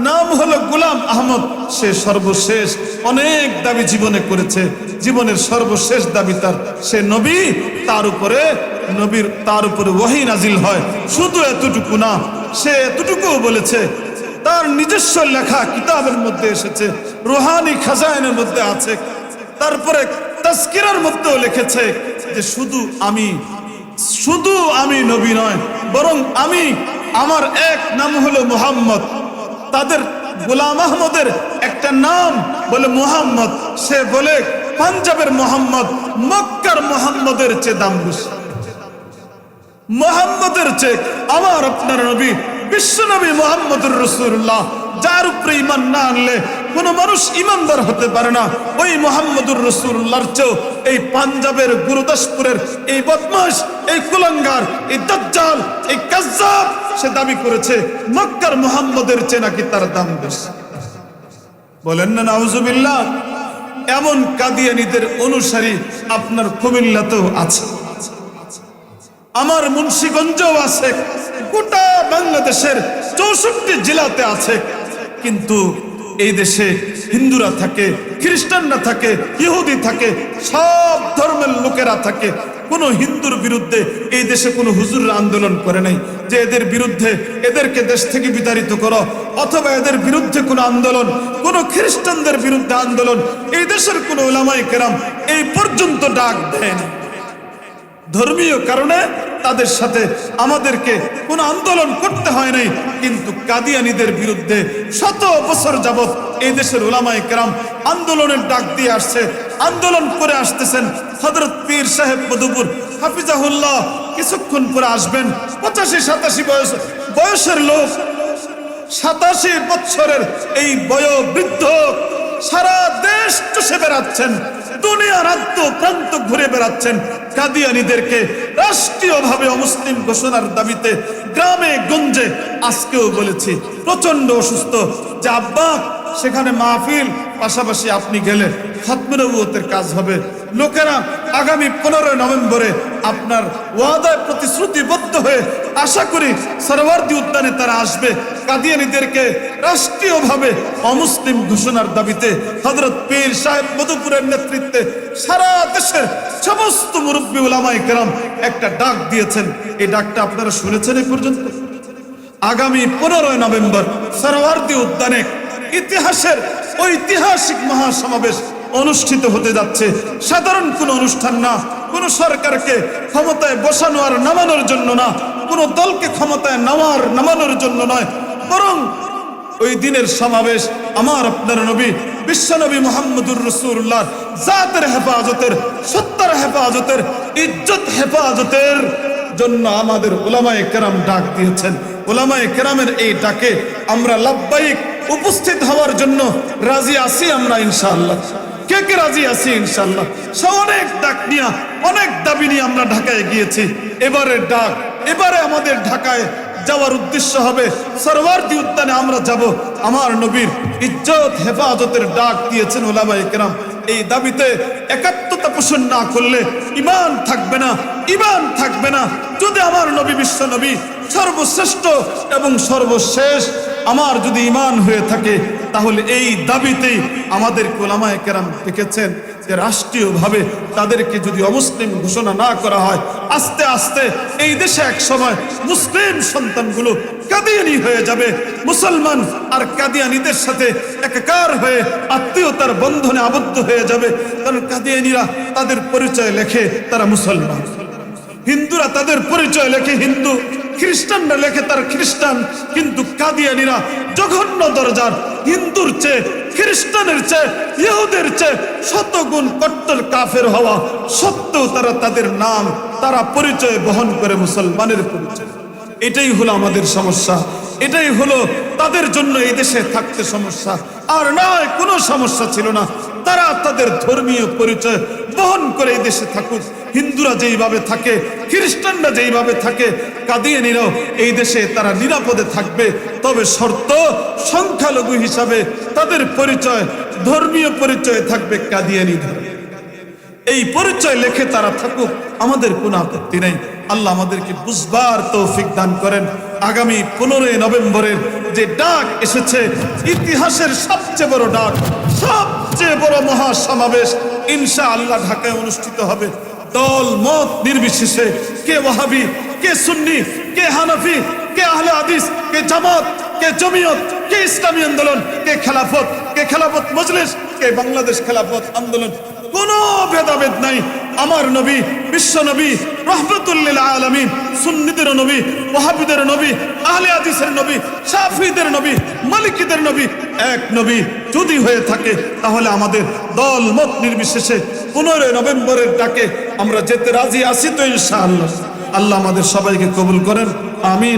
নাম হলো গোলাম আহমদ। সে সর্বশেষ অনেক দাবি জীবনে করেছে। জীবনের সর্বশেষ দাবি তার, সে নবী, তার উপরে ওহী নাজিল হয়। শুধু এতটুকু না, সে এতটুকু বলেছে, তার নিজস্ব লেখা কিতাবের মধ্যে এসেছে, রুহানি খাজাইনের মধ্যে আছে, তারপরে তাজকিরার মধ্যেও লিখেছে যে শুধু আমি নবী নয়, বরং আমার এক নাম হলো মুহাম্মদ। তাদের গোলাম আহমদের একটা নাম বলে মুহাম্মদ। সে বলে পাঞ্জাবের মোহাম্মদ মক্কার মোহাম্মদের চেয়ে দাম বেশি। মোহাম্মদের চেয়ে আমার আপনার নবী বিশ্ব নবী মুহাম্মদুর রাসূলুল্লাহ, যার উপরে ঈমান না আনলে কোনো মানুষ ঈমানদার হতে পারে না, ওই মুহাম্মদুর রাসূলুল্লাহর চেয়ে এই পাঞ্জাবের গুরুদাসপুরের এই বদমাশ, এই কুলাঙ্গার, এই দাজ্জাল, এই কাজ্জাব সে দাবি করেছে মক্কার মুহাম্মদের চেয়ে নাকি তার দাম বেশি। বলেন না নাউজুবিল্লাহ। এমন কাদিয়ানীদের অনুসারী আপনার কুমিল্লাতেও আছে, আমার মুন্সিগঞ্জেও আছে, গোটা বাংলাদেশের 64 জেলাতে আছে। কিন্তু এই দেশে হিন্দুরা থাকে, খ্রিস্টানরা থাকে, ইহুদি থাকে, সব ধর্মের লোকেরা থাকে। কোন হিন্দুর বিরুদ্ধে এই দেশে কোনো হুজুররা আন্দোলন করে নাই যে এদের বিরুদ্ধে, এদেরকে দেশ থেকে বিতাড়িত করো, অথবা এদের বিরুদ্ধে কোনো আন্দোলন, কোন খ্রিস্টানদের বিরুদ্ধে আন্দোলন এই দেশের কোন উলামায়ে কেরাম এই পর্যন্ত ডাক দেন। ধর্মীয় কারণে তাদের সাথে আমাদেরকে কোনো আন্দোলন করতে হয় নাই। কিন্তু কাদিয়ানীদের বিরুদ্ধে শত বছর যাবত এই দেশের উলামায়ে কেরাম আন্দোলনের ডাক দিয়ে আসছে, আন্দোলন করে আসতেছেন। হযরত পীর সাহেব মধুপুর হাফিজাহুল্লাহ কিছুক্ষণ পরে আসবেন। 85-87 বয়সের লোক, 87 বছরের এই বয়োবৃদ্ধ সারা দেশ চষে বেড়াচ্ছেন, দুনিয়ার আদ্য প্রান্ত ঘুরে বেড়াচ্ছেন। কাদিয়ানীদেরকে রাষ্ট্রীয়ভাবে অমুসলিম ঘোষণার দাবিতে গ্রামে গঞ্জে, আজকেও বলেছি, প্রচন্ড অসুস্থ যে আব্বা সেখানে মাহফিল, পাশাপাশি আপনি গেলে খতমে নবুয়তের কাজ হবে। লোকেরা আগামী 15 নভেম্বরে আপনার ওয়াদায় প্রতিশ্রুতিবদ্ধ হয়ে আশা করি সরওয়ার্দী উদ্যানে তারা আসবে। কাদিয়ানীদেরকে রাষ্ট্রীয়ভাবে অমুসলিম ঘোষণার দাবিতে হযরত পীর সাহেব মধুপুরের নেতৃত্বে সারা দেশের সমস্ত মুরব্বী উলামায়ে কেরাম একটা ডাক দিয়েছেন। এই ডাকটা আপনারা শুনেছেন এই পর্যন্ত? আগামী 15 নভেম্বর সরওয়ার্দী উদ্যানে ইতিহাসের ঐতিহাসিক মহাসমাবেশ অনুষ্ঠিত হতে যাচ্ছে। সাধারণ কোনো অনুষ্ঠান না, কোনো সরকারকে ক্ষমতায় বসানো আর নামানোর জন্য না, কোনো দলকে ক্ষমতায় নামানোর জন্য নয়, বরং ওই দিনের সমাবেশ আমার আপনার নবী বিশ্বনবী মুহাম্মদুর রাসূলুল্লাহ জাতের হেফাজতের, সত্তার হেফাজতের, ইজ্জত হেফাজতের জন্য আমাদের উলামায়ে কেরাম ডাক দিয়েছেন। উলামায়ে কেরামের এই ডাকে আমরা লাব্বাইক উপস্থিত হওয়ার জন্য রাজি আছি আমরা ইনশাআল্লাহ। কে কে রাজি আছি ইনশাআল্লাহ? অনেক ডাক নিয়ে, অনেক দাবি নিয়ে আমরা ঢাকায় গিয়েছি। এবারে আমাদের ঢাকায় যাওয়ার উদ্দেশ্য হবে সরওয়ার্দী উদ্যানে আমরা যাব। আমার নবীর ইজ্জত হেফাজতের ডাক দিয়েছেন উলামায়ে কেরাম। এই দাবিতে একাত্মতা পোষণ না করলে ঈমান থাকবে না, ঈমান থাকবে না। যদি আমার নবী বিশ্ব নবী সর্বশ্রেষ্ঠ এবং সর্বশেষ আমার যদি ঈমান হয়ে থাকে, তাহলে এই দাবিতেই আমাদের উলামায়ে কেরাম দেখেছেন যে রাষ্ট্রীয়ভাবে তাদেরকে যদি অমুসলিম ঘোষণা না করা হয়, আস্তে আস্তে এই দেশে এক সময় মুসলিম সন্তানগুলো কাদিয়ানী হয়ে যাবে। মুসলমান আর কাদিয়ানীদের সাথে একাকার হয়ে আত্মীয়তার বন্ধনে আবদ্ধ হয়ে যাবে। কারণ কাদিয়ানীরা তাদের পরিচয় লেখে তারা মুসলমান, হিন্দুরা তাদের পরিচয় লেখে হিন্দু, খ্রিস্টানরা লেখে তার খ্রিস্টান। কিন্তু কাদিয়ানীরা জঘন্য দরজার, হিন্দুর চেয়ে, খ্রিস্টানের চেয়ে, ইহুদের চেয়ে শতগুণ কট্টর কাফের হওয়া সত্ত্বেও তারা তাদের নাম, তারা পরিচয় বহন করে মুসলমানের পরিচয়। এটাই হলো আমাদের সমস্যা। এটাই হলো তাদের জন্য এই দেশে থাকতে সমস্যা, আর নয় কোনো সমস্যা ছিল না। তারা তাদের ধর্মীয় পরিচয় বহন করে এই দেশে থাকুক। হিন্দুরা যেইভাবে থাকে, খ্রিস্টানরা যেইভাবে থাকে, কাদিয়ানীরাও এই দেশে তারা নিরাপদে থাকবে। তবে শর্ত, সংখ্যালঘু হিসাবে তাদের পরিচয়, ধর্মীয় পরিচয় থাকবে কাদিয়ানী ধর্ম। এই পরিচয় লেখে তারা থাকুক, আমাদের কোনো আপত্তি নেই। আল্লাহ আমাদেরকে বুঝবার তৌফিক দান করেন। আগামী 15 নভেম্বরের যে ডাক এসেছে, ইতিহাসের সবচেয়ে বড় ডাক, সবচেয়ে বড় মহাসমাবেশ ইনশাআল্লাহ ঢাকায় অনুষ্ঠিত হবে। দল মত নির্বিশেষে, কে ওয়াহাবি, কে সুন্নি, কে হানাফি, কে আহলে হাদিস, কে জামাত, কে জমিয়ত, কে ইসলামী আন্দোলন, কে খেলাফত মজলিস, কে বাংলাদেশ খেলাফত আন্দোলন, কোনো ভেদাভেদ নাই। আমার নবী, বিশ্ব নবী, রহমতুল লিল আলামিন, সুন্নিদের নবী, ওয়াহাবিদের নবী, আহলে হাদিসের নবী, শাফিঈদের নবী, মালিকিদের নবী, এক নবী যদি হয়ে থাকে, তাহলে আমাদের দল মত নির্বিশেষে 15 নভেম্বরের ডাকে আমরা যেতে রাজি আছি তো ইনশাআল্লাহ। আল্লাহ আমাদের সবাইকে কবুল করেন, আমিন।